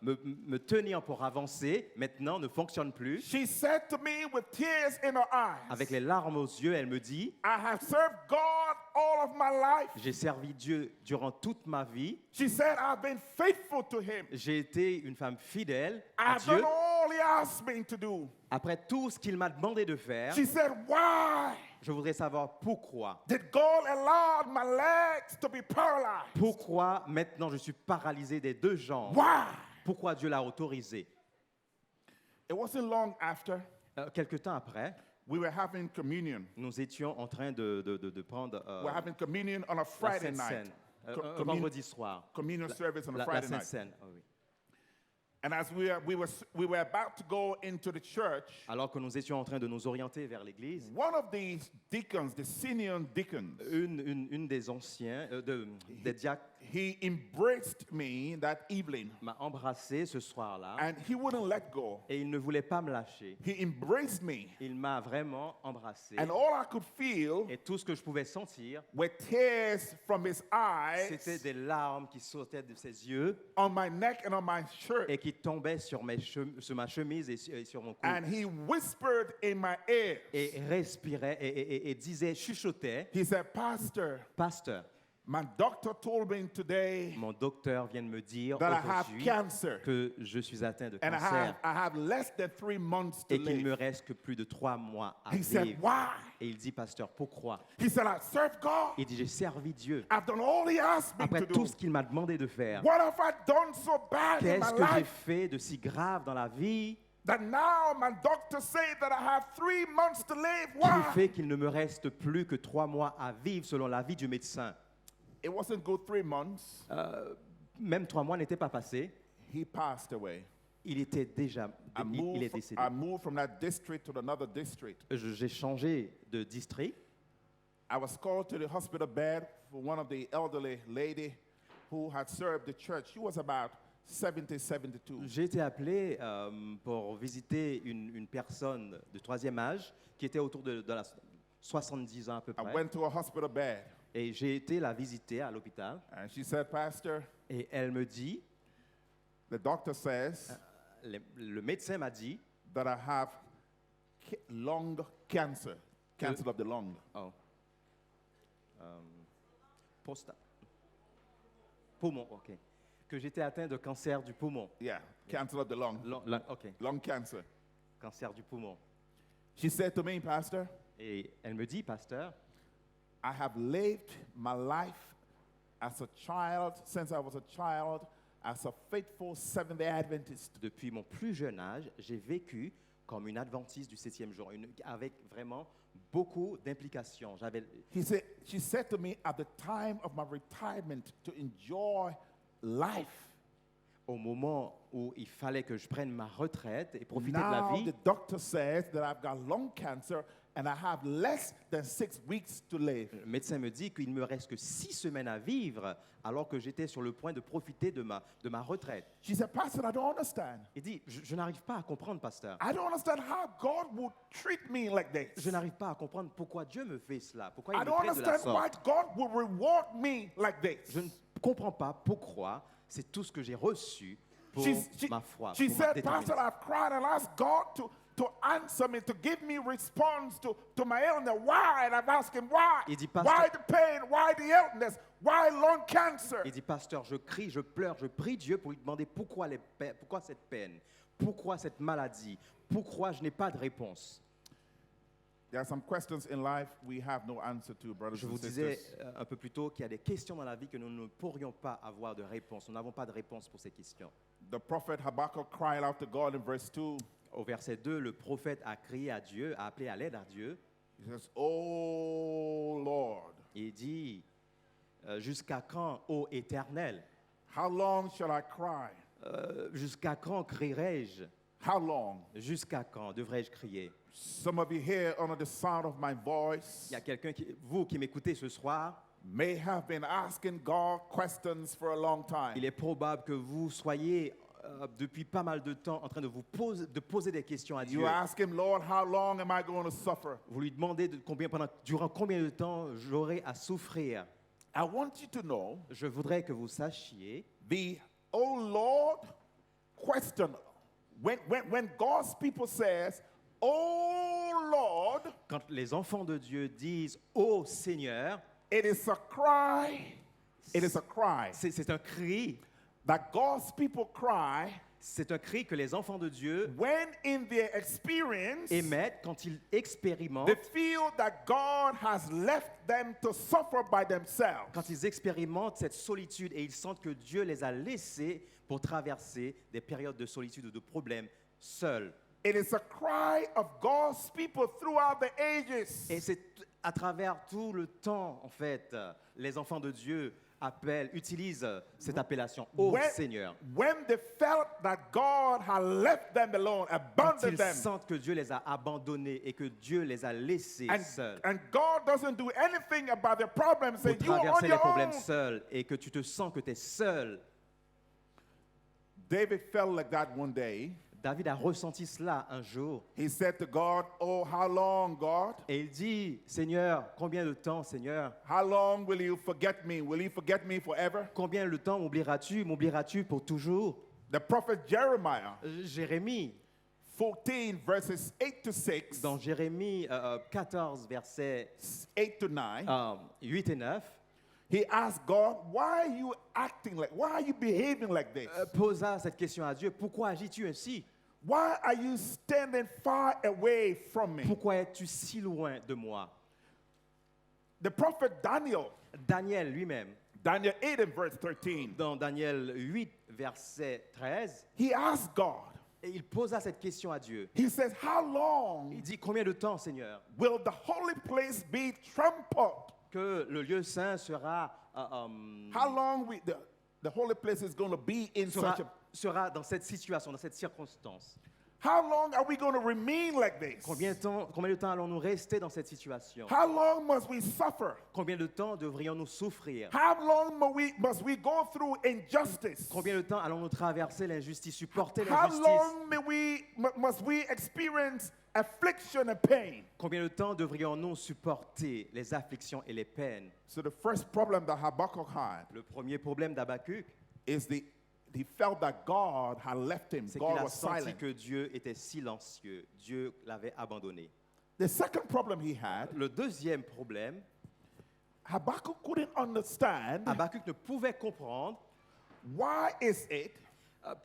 K: me tenir pour avancer, maintenant ne fonctionne plus.
J: She said to me with tears in her eyes,
K: Avec les larmes aux yeux, elle me dit,
J: I have served God all of my life.
K: j'ai servi Dieu durant toute ma vie.
J: She said, I've been faithful to him.
K: J'ai été une femme fidèle à
J: I've
K: Dieu.
J: done all he asked me to do.
K: Après tout ce qu'il m'a demandé de faire,
J: She said, why
K: je voudrais savoir pourquoi.
J: did God allow my legs to be paralyzed?
K: Pourquoi maintenant je suis paralysé des 2 jambes?
J: Why?
K: Pourquoi Dieu l'a autorisé?
J: It wasn't long after
K: Quelque temps après,
J: we were having communion.
K: nous étions en train de prendre
J: We're having communion on a
K: la
J: Friday
K: Sainte
J: night.
K: Seine, un
J: Commun-
K: vendredi soir.
J: Communion service on a
K: La
J: Friday
K: Sainte
J: night.
K: Seine, oh oui.
J: And as we were about to go into the church,
K: Alors que nous étions en train de nous orienter vers l'église,
J: one of these deacons, the senior deacons,
K: une des anciens, des diacres,
J: he embraced me that evening
K: m'a embrassé ce soir-là
J: and he wouldn't let go.
K: et il ne voulait pas me lâcher.
J: He embraced me
K: Il m'a vraiment embrassé
J: and all I could feel
K: et tout ce que je pouvais sentir,
J: were tears from his
K: c'était
J: eyes
K: des larmes qui sautaient de ses yeux
J: on my neck and on my shirt.
K: et qui tombaient sur ma chemise et sur mon cou.
J: And he whispered in my ear.
K: Et respirait et disait, chuchotait,
J: He said, Pastor,
K: pasteur,
J: my doctor told me today
K: mon docteur vient de me dire
J: that I have
K: aujourd'hui
J: cancer
K: que je suis atteint de
J: and
K: cancer
J: I have less than 3 months to
K: et qu'il me
J: live.
K: reste que plus de 3 mois à
J: He said,
K: vivre.
J: why?
K: Et il dit, pasteur, pourquoi?
J: He said, I served God.
K: Il dit, j'ai servi Dieu.
J: I've done all he asked me
K: Après
J: to
K: tout
J: do.
K: ce qu'il m'a demandé de faire,
J: What have I done so bad in
K: qu'est-ce
J: my
K: que j'ai
J: life
K: fait de si grave dans la vie
J: that now my doctor say that I have 3 months to live?
K: qui
J: Why?
K: fait qu'il ne me reste plus que 3 mois à vivre selon l'avis du médecin?
J: It wasn't good 3 months.
K: Même 3 mois n'étaient pas passés.
J: He passed away.
K: Il était déjà, il est décédé.
J: I moved from that district to another district.
K: J'ai changé de district.
J: I was called to the hospital bed for one of the elderly lady who had served the church. She was about 70, 72.
K: J'ai été appelé pour visiter une personne de 3e âge qui était autour de la 70 ans à peu
J: I
K: près.
J: went to a hospital bed.
K: Et j'ai été la visiter à l'hôpital.
J: And she said, Pastor,
K: Et elle me dit,
J: the doctor says
K: le médecin m'a dit,
J: that I have lung cancer, cancer of the lung.
K: oh, poumon, ok, que j'étais atteint de cancer du poumon.
J: Yeah, cancer of the lung.
K: Ok,
J: Lung cancer.
K: cancer du poumon.
J: She said to me, Pastor,
K: Et elle me dit, pasteur,
J: I have lived my life as a child, since I was a child, as a faithful Seventh-day Adventist.
K: depuis mon plus jeune âge, j'ai vécu comme une adventiste du 7e jour, avec vraiment beaucoup d'implications.
J: She said to me at the time of my retirement to enjoy life.
K: Au moment où il fallait que je prenne ma retraite et profiter de la
J: Now
K: vie,
J: the doctor says that I've got lung cancer and I have less than 6 weeks to live.
K: le médecin me dit qu'il ne me reste que 6 semaines à vivre alors que j'étais sur le point de profiter de ma retraite.
J: She said, Pastor, I don't understand.
K: Il dit, je n'arrive pas à comprendre, pasteur.
J: I don't understand how God would treat me like this.
K: Je n'arrive pas à comprendre pourquoi Dieu me fait cela, pourquoi il
J: I
K: me
J: don't
K: traite de la
J: understand why
K: sorte.
J: God would reward me like this.
K: Je ne comprends pas pourquoi c'est tout ce que j'ai reçu pour ma foi.
J: She
K: pour ma
J: said,
K: détermination.
J: Pastor, I've cried and asked God to answer me, to give me response to my illness. Why? And I've asked him why.
K: Il dit, Pasteur-
J: Why the pain? Why the illness? Why lung cancer?
K: Il dit, pasteur, je crie, je pleure, je prie Dieu pour lui demander pourquoi cette peine, pourquoi cette maladie, pourquoi je n'ai pas de réponse.
J: There are some questions in life we have no answer to, brothers
K: Je
J: and
K: vous disais
J: sisters.
K: un peu plus tôt qu'il y a des questions dans la vie que nous ne pourrions pas avoir de réponse. Nous n'avons pas de réponse pour ces questions.
J: The prophet Habakkuk cried out to God in verse 2.
K: Au verset 2, le prophète a crié à Dieu, a appelé à l'aide à Dieu.
J: He says, Oh Lord,
K: Et il dit, jusqu'à quand, ô Éternel,
J: how long shall I cry?
K: jusqu'à quand crierai-je?
J: How long?
K: Jusqu'à quand devrais-je crier?
J: Some of you here under the sound of my voice
K: Il y a quelqu'un, vous qui m'écoutez ce soir,
J: may have been asking God questions for a long time.
K: il est probable que vous soyez depuis pas mal de temps en train de poser des questions à Dieu.
J: You ask him, Lord, how long am I going to suffer?
K: Vous lui demandez durant combien de temps j'aurai à souffrir.
J: I want you to know
K: Je voudrais que vous sachiez
J: the oh Lord question. When God's people says, oh Lord,
K: quand les enfants de Dieu disent « Ô Seigneur
J: it is a cry. It is a cry. »
K: c'est un cri.
J: That God's people cry
K: C'est un cri que les enfants de Dieu
J: when in their experience
K: émettent quand ils expérimentent,
J: they feel that God has left them to suffer by themselves.
K: quand ils expérimentent cette solitude et ils sentent que Dieu les a laissés pour traverser des périodes de solitude ou de problèmes seuls.
J: It is a cry of God's people throughout the ages.
K: Et c'est à travers tout le temps, en fait, les enfants de Dieu utilisent cette appellation « Ô Seigneur ».
J: When they felt that God had left them alone,
K: Quand
J: abandoned
K: ils
J: them,
K: sentent que Dieu les a abandonnés et que Dieu les a laissés seuls
J: and God doesn't do anything about their problems,
K: pour
J: say you are on
K: traverser les
J: your
K: problèmes
J: own.
K: seuls et que tu te sens que tu es seul.
J: David felt like that one day.
K: David a ressenti cela un jour
J: He said to God, oh, how long, God?
K: et il dit « Seigneur, combien de temps, Seigneur?
J: How long will you forget me? Will you forget me forever?
K: Combien de temps m'oublieras-tu? M'oublieras-tu pour toujours?
J: The prophet Jeremiah,
K: Jérémie,
J: 14 verses 8 to 6,
K: dans Jérémie 14, versets
J: 8 to 9,
K: 8 et 9,
J: he asked God, why are you acting like, why are you behaving like this?
K: posa cette question à Dieu. Pourquoi agis-tu ainsi?
J: Why are you standing far away from me?
K: Pourquoi es-tu si loin de moi?
J: The prophet Daniel,
K: Daniel lui-même,
J: Daniel 8 and verse 13,
K: dans Daniel 8, verset 13,
J: he asked God,
K: et il posa cette question à Dieu.
J: he says, how long
K: Il dit, combien de temps, Seigneur,
J: will the holy place be trampled?
K: que le lieu saint sera,
J: How long the holy place is going to be in such a...
K: sera dans cette situation, dans cette circonstance?
J: How long are we going to remain like this?
K: Combien de temps allons-nous rester dans cette situation?
J: How long must we suffer?
K: Combien de temps devrions-nous souffrir?
J: How long must we go through injustice?
K: Combien de temps allons-nous traverser l'injustice, supporter
J: How
K: l'injustice?
J: long must we experience affliction and pain?
K: Combien de temps devrions-nous supporter les afflictions et les peines?
J: So the first problem that Habakkuk had
K: Le premier problème d'Habakkuk,
J: is he felt that God had left him.
K: c'est qu'il
J: God
K: a
J: was
K: senti
J: silent.
K: que Dieu était silencieux. Dieu l'avait abandonné.
J: The second problem he had,
K: Le deuxième problème,
J: Habakkuk couldn't understand
K: Habakkuk ne pouvait comprendre
J: why is it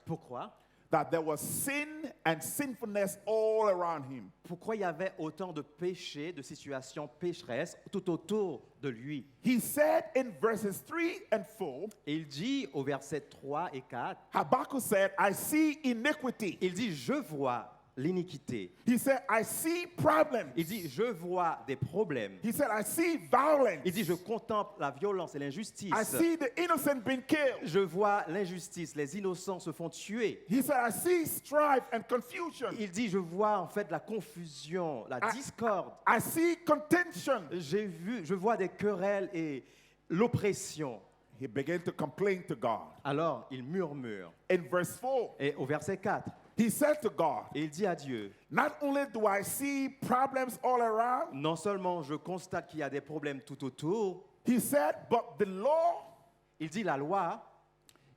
K: pourquoi
J: that there was sin and sinfulness all around him.
K: il y avait autant de péchés, de situations pécheresses tout autour de lui.
J: He said in verses 3 and 4,
K: Et il dit au verset 3 et 4,
J: Habakkuk said, I see iniquity.
K: il dit, je vois l'iniquité.
J: He said, I see problems.
K: Il dit, je vois des problèmes.
J: He said, I see violence.
K: Il dit, je contemple la violence et l'injustice.
J: I see the innocent being killed.
K: Je vois l'injustice, les innocents se font tuer.
J: He said, I see strife and confusion.
K: Il dit, je vois en fait la confusion, la discorde.
J: I see contention.
K: Je vois des querelles et l'oppression.
J: He began to complain to God.
K: Alors, il murmure.
J: In verse 4,
K: Et au verset 4,
J: he said to God,
K: il dit à Dieu,
J: not only do I see problems all around,
K: non seulement je constate qu'il y a des problèmes tout autour,
J: he said, but the law
K: il dit la loi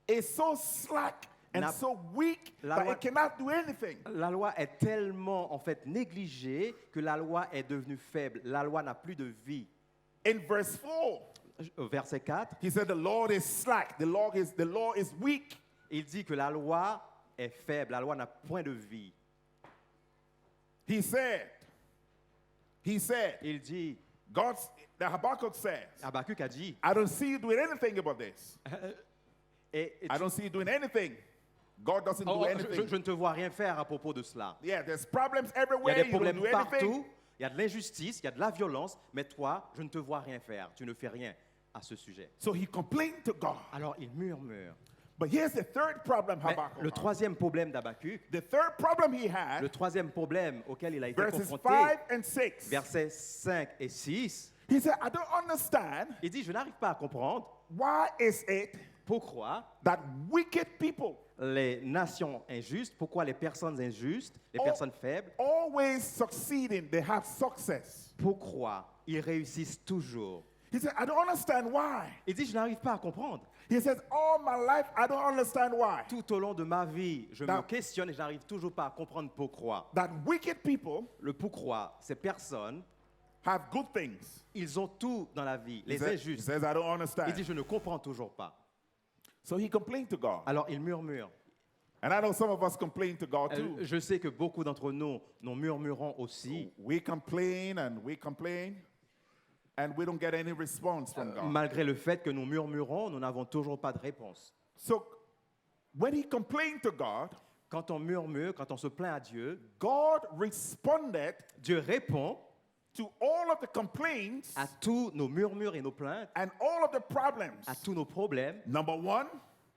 J: is so slack and
K: La-
J: so weak
K: la
J: that
K: loi-
J: it cannot do anything.
K: La loi est tellement en fait négligée que la loi est devenue faible. La loi n'a plus de vie.
J: In verse 4,
K: Au verset 4,
J: he said the law is slack, the law is weak.
K: il dit que la loi est faible, la loi n'a point de vie.
J: He said,
K: Il dit,
J: the Habakkuk says,
K: Habakkuk a dit,
J: I don't see you doing anything about this.
K: et
J: I don't see you doing anything. God doesn't do anything.
K: je ne te vois rien faire à propos de cela.
J: Yeah, there's problems
K: Il y a
J: everywhere.
K: des
J: You don't
K: problèmes
J: do anything.
K: partout, il y a de l'injustice, il y a de la violence, mais toi, je ne te vois rien faire. Tu ne fais rien à ce sujet.
J: So he complained to God.
K: Alors il murmure.
J: But here's the third problem
K: Mais
J: Habakkuk
K: le
J: had.
K: troisième problème d'Habakkuk,
J: The third problem he had,
K: le troisième problème auquel il a été
J: verses
K: confronté,
J: 5 and 6.
K: versets 5 et 6,
J: He said, I don't understand
K: il dit, je n'arrive pas à comprendre
J: why is it
K: pourquoi
J: that wicked people
K: les nations injustes, pourquoi les personnes injustes, les personnes faibles,
J: always succeeding, they have success.
K: pourquoi ils réussissent toujours.
J: He said, I don't understand why.
K: Il dit, je n'arrive pas à comprendre.
J: He says, all my life, I don't understand why.
K: Tout au long de ma vie, je me
J: That-
K: questionne et je n'arrive toujours pas à comprendre pourquoi.
J: That wicked people
K: Le pourquoi, ces personnes,
J: have good things.
K: ils ont tout dans la vie, les
J: He
K: injustes.
J: says, I don't
K: Il
J: understand.
K: dit, je ne comprends toujours pas.
J: So he complained to God.
K: Alors il murmure.
J: And I know some of us complain to God too.
K: Je sais que beaucoup d'entre nous murmurons aussi.
J: We complain and we complain and we don't get any response from God.
K: Malgré le fait que nous murmurons, nous n'avons toujours pas de réponse.
J: So when he complained to God,
K: Quand on murmure, quand on se plaint à Dieu,
J: God responded
K: Dieu répond
J: to all of the complaints
K: à tous nos murmures et nos plaintes,
J: and all of the problems.
K: à tous nos problèmes.
J: Number one,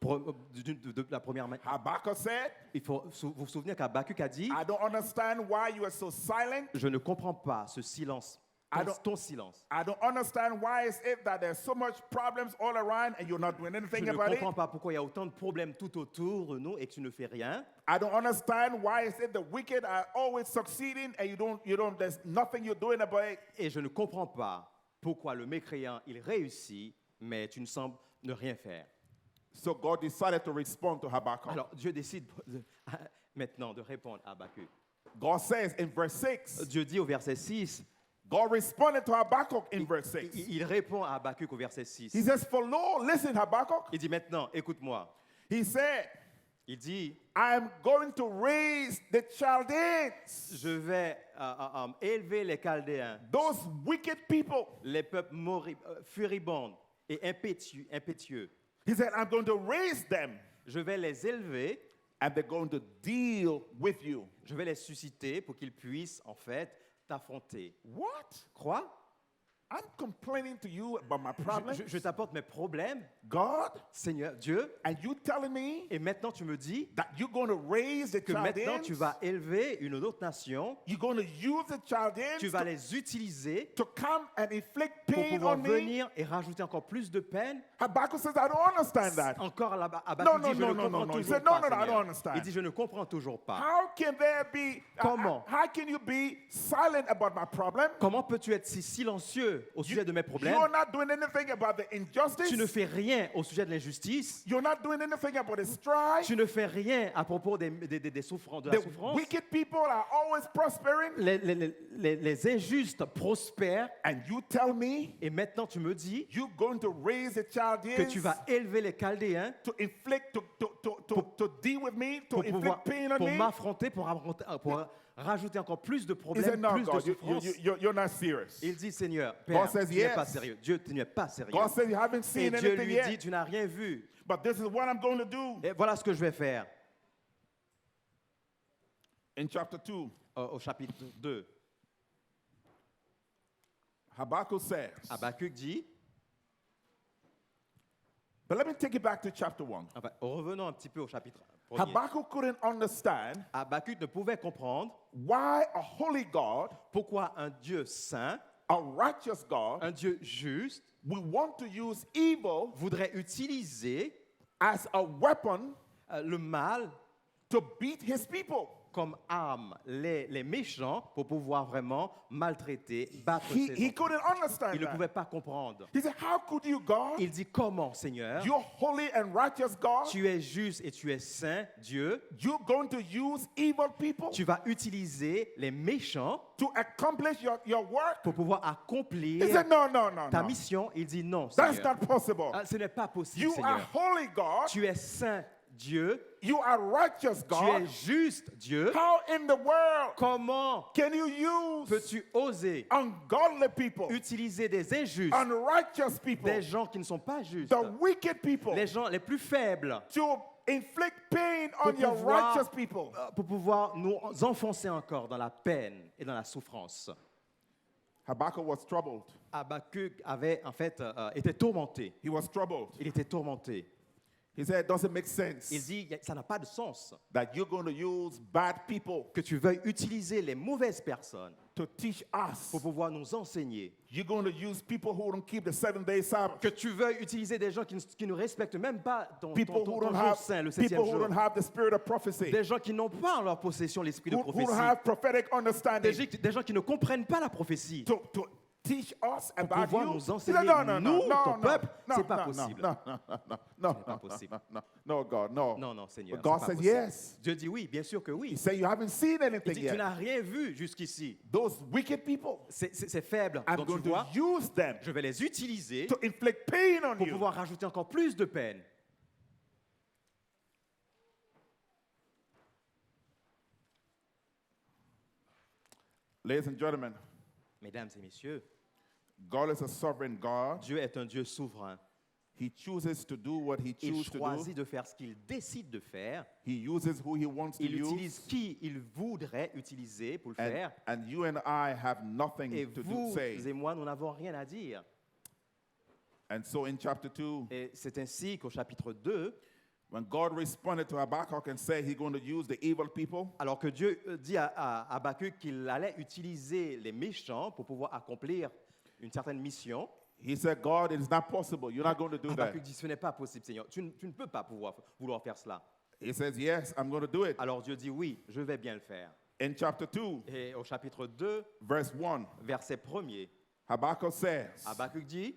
K: De la première manière,
J: Habakkuk said,
K: il faut vous souvenir qu'Habakkuk a dit,
J: I don't understand why you are so silent.
K: je ne comprends pas ce silence,
J: I don't-
K: ton silence.
J: I don't understand why is it that there's so much problems all around and you're not doing
K: Je
J: anything
K: ne
J: about it.
K: comprends pas pourquoi il y a autant de problèmes tout autour de nous et que tu ne fais rien.
J: I don't understand why is it the wicked are always succeeding and there's nothing you're doing about it.
K: Et je ne comprends pas pourquoi le mécréant, il réussit, mais tu ne sembles ne rien faire.
J: So God decided to respond to Habakkuk.
K: Alors Dieu décide maintenant de répondre à Habakkuk.
J: God says in verse 6,
K: Dieu dit au verset 6,
J: God responded to Habakkuk in verse 6.
K: il répond à Habakkuk au verset 6.
J: He says, for lo, listen Habakkuk.
K: Il dit maintenant, écoute-moi.
J: He said,
K: Il dit,
J: I am going to raise the Chaldeans,
K: je vais élever les Chaldéens,
J: those wicked people.
K: les peuples furibonds et impétueux.
J: He said, I'm going to raise them
K: Je vais les élever,
J: and they're going to deal with you.
K: je vais les susciter pour qu'ils puissent en fait t'affronter.
J: What?
K: Crois?
J: I'm complaining to you about my problems,
K: Je t'apporte mes problèmes,
J: God,
K: Seigneur Dieu,
J: and you telling me
K: et maintenant tu me dis
J: that you're going to raise the
K: que maintenant tu
J: Chaldeans,
K: vas élever une autre nation,
J: you're going to use the Chaldeans
K: tu vas les utiliser
J: to come and inflict
K: pour
J: pain
K: pouvoir
J: on me.
K: venir et rajouter encore plus de peine.
J: Habakkuk says, I don't understand that.
K: Encore là-bas,
J: No,
K: Habakkuk
J: no,
K: dit, je
J: no,
K: ne
J: no,
K: comprends
J: no, no. He
K: toujours
J: said, no,
K: pas,
J: no, no, I don't
K: Seigneur.
J: understand.
K: Il dit, je ne comprends toujours pas.
J: How can there be,
K: Comment?
J: how can you be silent about my problem?
K: Comment peux-tu être si silencieux au sujet de mes problèmes?
J: You're not doing anything about the injustice.
K: Tu ne fais rien au sujet de l'injustice.
J: You're not doing anything about the strife.
K: Tu ne fais rien à propos des souffrances, de la
J: The
K: souffrance.
J: wicked people are always prospering.
K: Les injustes prospèrent.
J: And you tell me
K: Et maintenant tu me dis
J: you're going to raise the Chaldeans
K: que tu vas élever les Chaldéens
J: to inflict, to deal with me, to
K: pour
J: inflict pain on
K: pour
J: me.
K: m'affronter, pour rajouter encore plus de
J: He
K: problèmes,
J: said, no,
K: plus de
J: God,
K: souffrances.
J: you're not serious.
K: Il dit, Seigneur,
J: God
K: Père,
J: says
K: tu n'es pas
J: yes.
K: sérieux. Dieu, tu n'es pas sérieux.
J: God says you haven't
K: Et
J: seen
K: Dieu
J: anything
K: lui
J: yet.
K: dit, tu n'as rien vu.
J: But this is what I'm going to do.
K: Et voilà ce que je vais faire.
J: In chapter 2,
K: Au chapitre 2,
J: Habakkuk says,
K: Habakkuk dit,
J: but let me take it back to chapter 1.
K: enfin, revenons un petit peu au chapitre 1er.
J: Habakkuk couldn't understand
K: Habakkuk ne pouvait comprendre
J: why a holy God,
K: pourquoi un Dieu saint,
J: a righteous God,
K: un Dieu juste,
J: we want to use evil
K: voudrait utiliser
J: as a weapon
K: le mal
J: to beat his people.
K: comme arme les méchants pour pouvoir vraiment maltraiter, battre
J: He
K: ses enfants.
J: couldn't understand
K: Il ne
J: that.
K: pouvait pas comprendre.
J: He said, how could you, God?
K: Il dit, comment, Seigneur,
J: You're holy and righteous God.
K: tu es juste et tu es saint, Dieu,
J: You're going to use evil people
K: tu vas utiliser les méchants
J: to accomplish your work?
K: pour pouvoir
J: He
K: accomplir
J: said, no, no, no,
K: ta
J: no.
K: mission. Il dit, non,
J: That's
K: Seigneur.
J: not possible.
K: Ce n'est pas possible,
J: You are
K: Seigneur.
J: holy God.
K: Tu es saint, Dieu.
J: You are righteous
K: Tu
J: God.
K: es juste, Dieu.
J: How in the world
K: Comment
J: can you use
K: peux-tu oser
J: ungodly people,
K: utiliser des injustes,
J: unrighteous people,
K: des gens qui ne sont pas justes,
J: the wicked people,
K: les gens les plus faibles,
J: to inflict pain
K: pour
J: on your
K: pouvoir,
J: righteous people?
K: pour pouvoir nous enfoncer encore dans la peine et dans la souffrance?
J: Habakkuk was troubled.
K: Habakkuk avait en fait été tourmenté.
J: He was troubled.
K: Il était tourmenté.
J: He said, does it make sense
K: Il dit, ça n'a pas de sens
J: that you're going to use bad people
K: que tu veuilles utiliser les mauvaises personnes
J: to teach us?
K: pour pouvoir nous enseigner,
J: You're going to use people who don't keep the 7-day Sabbath.
K: que tu veuilles utiliser des gens qui ne respectent même pas ton
J: People who
K: jour
J: don't have
K: saint, le
J: people
K: 7e
J: who
K: jour.
J: don't have the spirit of prophecy.
K: Des gens qui n'ont pas en leur possession l'esprit de
J: Who don't
K: prophétie.
J: have prophetic understanding.
K: Des gens qui ne comprennent pas la prophétie.
J: To teach us
K: Pour
J: about
K: pouvoir
J: you.
K: nous
J: He
K: enseigner,
J: said, no, no, no,
K: nous,
J: no,
K: ton
J: no,
K: peuple,
J: no,
K: c'est pas
J: no,
K: possible.
J: No, no, no, no,
K: Ce n'est pas
J: no,
K: possible.
J: no, God, no.
K: Non, non, Seigneur.
J: But God
K: c'est pas
J: says
K: possible.
J: yes.
K: Dieu dit oui, bien sûr que
J: He
K: oui.
J: said you haven't seen
K: Il
J: anything
K: dit, tu
J: yet.
K: n'as rien vu jusqu'ici.
J: Those wicked people,
K: Ces faibles
J: I'm
K: dont tu
J: going
K: vois,
J: to use them
K: je vais les utiliser
J: to inflict pain on
K: pour
J: you.
K: pouvoir rajouter encore plus de peine.
J: Ladies and gentlemen,
K: Mesdames et messieurs,
J: God is a sovereign God.
K: Dieu est un Dieu souverain.
J: He chooses to do what he
K: Il
J: chooses to do.
K: choisit de faire ce qu'il décide de faire.
J: He uses who he wants to
K: Il utilise
J: use.
K: qui il voudrait utiliser pour le
J: And,
K: faire.
J: and you and I have nothing
K: Et
J: to
K: vous
J: say.
K: et moi, nous n'avons rien à dire.
J: And so in chapter 2,
K: Et c'est ainsi qu'au chapitre 2,
J: when God responded to Habakkuk and said he's going to use the evil people,
K: alors que Dieu dit à Habakkuk qu'il allait utiliser les méchants pour pouvoir accomplir une certaine mission,
J: he said, God, it is not possible. You're not going to do that.
K: Habakkuk dit, ce n'est pas possible, Seigneur. Tu ne peux pas vouloir faire cela.
J: He says, yes, I'm going to do it.
K: Alors Dieu dit, oui, je vais bien le faire.
J: In chapter 2,
K: Et au chapitre 2,
J: verse 1,
K: verset 1er,
J: Habakkuk says,
K: Habakkuk dit,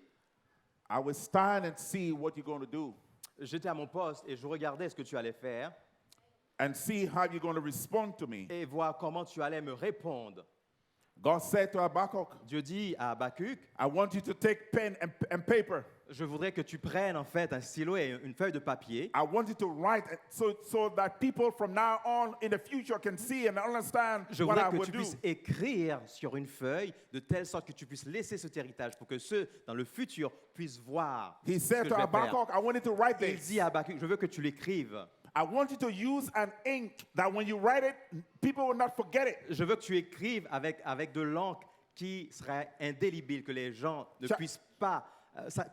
J: I will stand and see what you're going to do
K: j'étais à mon poste et je regardais ce que tu allais faire
J: and see how you're going to respond to me.
K: et voir comment tu allais me répondre.
J: God said to Habakkuk,
K: Dieu dit à Habakkuk,
J: I want you to take pen and paper.
K: je voudrais que tu prennes en fait un stylo et une feuille de papier.
J: I want you to write it so that people from now on in the future can see and understand
K: Je
J: what
K: voudrais
J: I
K: que
J: will
K: tu
J: do.
K: puisses écrire sur une feuille de telle sorte que tu puisses laisser cet héritage pour que ceux dans le futur puissent voir
J: He
K: ce que
J: said
K: je
J: to
K: vais faire.
J: Habakkuk, I want you to write
K: Il
J: this.
K: dit à Habakkuk, je veux que tu l'écrives.
J: I want you to use an ink that when you write it, people will not forget it.
K: Je veux que tu écrives avec de l'encre qui serait indélébile, que les gens ne
J: Cha-
K: puissent pas,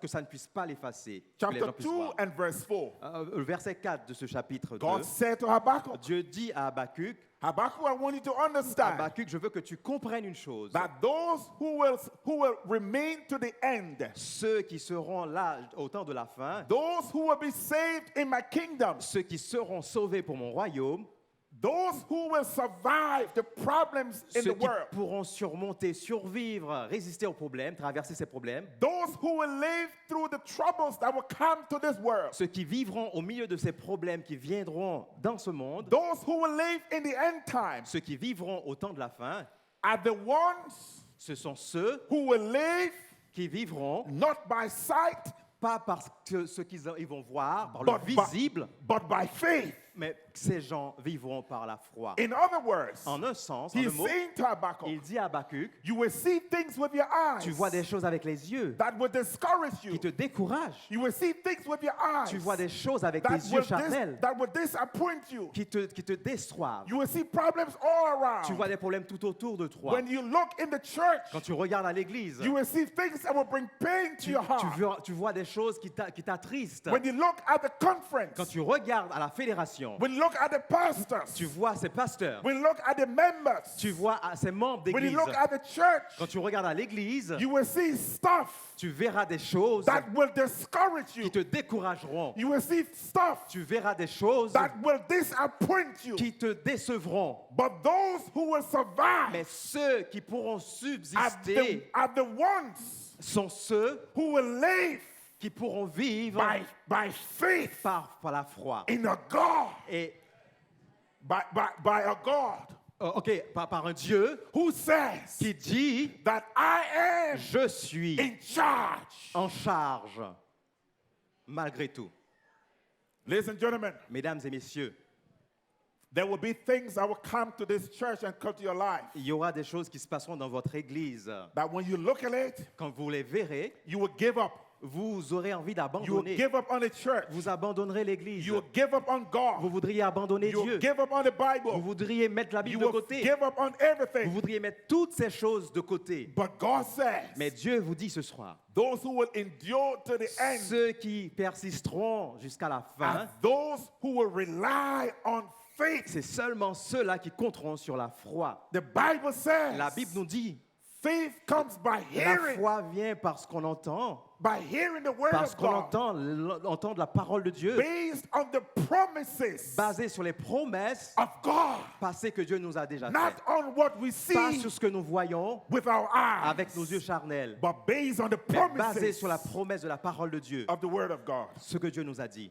K: que ça ne puisse pas l'effacer. Que les
J: Chapter
K: gens puissent
J: 2
K: voir.
J: and verse 4.
K: Le verset 4 de ce chapitre 2,
J: God said to Habakkuk,
K: Dieu dit à Habakkuk,
J: Habakkuk, I want you to understand
K: Habakkuk, je veux que tu comprennes une chose.
J: that those who will remain to the end,
K: Ceux qui seront là au temps de la fin,
J: those who will be saved in my kingdom,
K: ceux qui seront sauvés pour mon royaume,
J: those who will survive the problems in
K: ceux
J: the
K: qui
J: world,
K: pourront surmonter, survivre, résister aux problèmes, traverser ces problèmes,
J: those who will live through the troubles that will come to this world,
K: ceux qui vivront au milieu de ces problèmes qui viendront dans ce monde,
J: those who will live in the end times,
K: ceux qui vivront au temps de la fin,
J: are the ones
K: ce sont ceux
J: who will live
K: qui vivront
J: not by sight,
K: pas parce que ce qu'ils ils vont voir, par
J: but
K: le
J: by,
K: visible,
J: but by faith.
K: mais ces gens vivront par la foi.
J: In other words,
K: En un sens, en
J: he's
K: un mot,
J: saying to Habakkuk,
K: il dit à Habakkuk,
J: you will see things with your eyes
K: tu vois des choses avec les yeux
J: that will discourage
K: qui
J: you.
K: te découragent.
J: You will see things with your eyes
K: Tu vois des choses avec
J: that
K: tes yeux
J: will,
K: charnels
J: that will disappoint you.
K: qui te déçoivent.
J: You will see problems all around.
K: Tu vois des problèmes tout autour de toi.
J: When you look in the church,
K: Quand tu regardes à l'église,
J: you will see things that will bring pain to your heart.
K: tu vois des choses qui t'attristent.
J: When you look at the conference,
K: Quand tu regardes à la fédération,
J: when you look at the pastors,
K: tu vois ces pasteurs,
J: when you look at the members,
K: tu vois ces membres
J: when you
K: d'église.
J: look at the church,
K: Quand tu regardes à l'église,
J: you will see stuff
K: tu verras des choses
J: that will discourage
K: qui
J: you.
K: te décourageront.
J: You will see stuff
K: Tu verras des choses
J: that will disappoint you.
K: qui te décevront.
J: But those who will survive
K: Mais ceux qui pourront
J: are
K: subsister
J: are the ones
K: sont ceux
J: who will live
K: qui pourront vivre
J: by faith
K: par la foi.
J: in a God,
K: Et,
J: by a God
K: par un Dieu
J: who says
K: qui dit,
J: that I am
K: je suis
J: in charge.
K: en charge, malgré tout.
J: Ladies and gentlemen,
K: Mesdames et messieurs,
J: there will be things that will come to this church and come to your life
K: il y aura des choses qui se passeront dans votre église.
J: that when you look at it,
K: Quand vous les verrez,
J: you will give up.
K: vous aurez envie
J: You will
K: d'abandonner.
J: give up on the church.
K: Vous abandonnerez l'église.
J: You will give up on
K: Vous
J: God.
K: voudriez abandonner
J: You will
K: Dieu.
J: give up on the
K: Vous
J: Bible.
K: voudriez mettre la
J: You
K: Bible de
J: will
K: côté.
J: give up on
K: Vous
J: everything.
K: voudriez mettre toutes ces choses de côté.
J: But God says,
K: Mais Dieu vous dit ce soir,
J: those who will endure to the end
K: ceux qui persisteront jusqu'à la fin,
J: are those who will rely on faith.
K: c'est seulement ceux-là qui compteront sur la foi.
J: The Bible says,
K: La Bible nous dit,
J: faith comes by
K: la
J: hearing,
K: foi vient parce qu'on entend,
J: by hearing the word
K: parce
J: of
K: qu'on
J: God,
K: entend la parole de Dieu,
J: based on the promises
K: basée sur les promesses
J: of God,
K: passées que Dieu nous a déjà
J: not
K: faites.
J: on what we
K: Pas
J: see
K: sur ce que nous voyons
J: with our eyes,
K: avec nos yeux charnels,
J: but based on the
K: mais basé
J: promises
K: sur la promesse de la parole de Dieu,
J: of the word of God.
K: ce que Dieu nous a dit.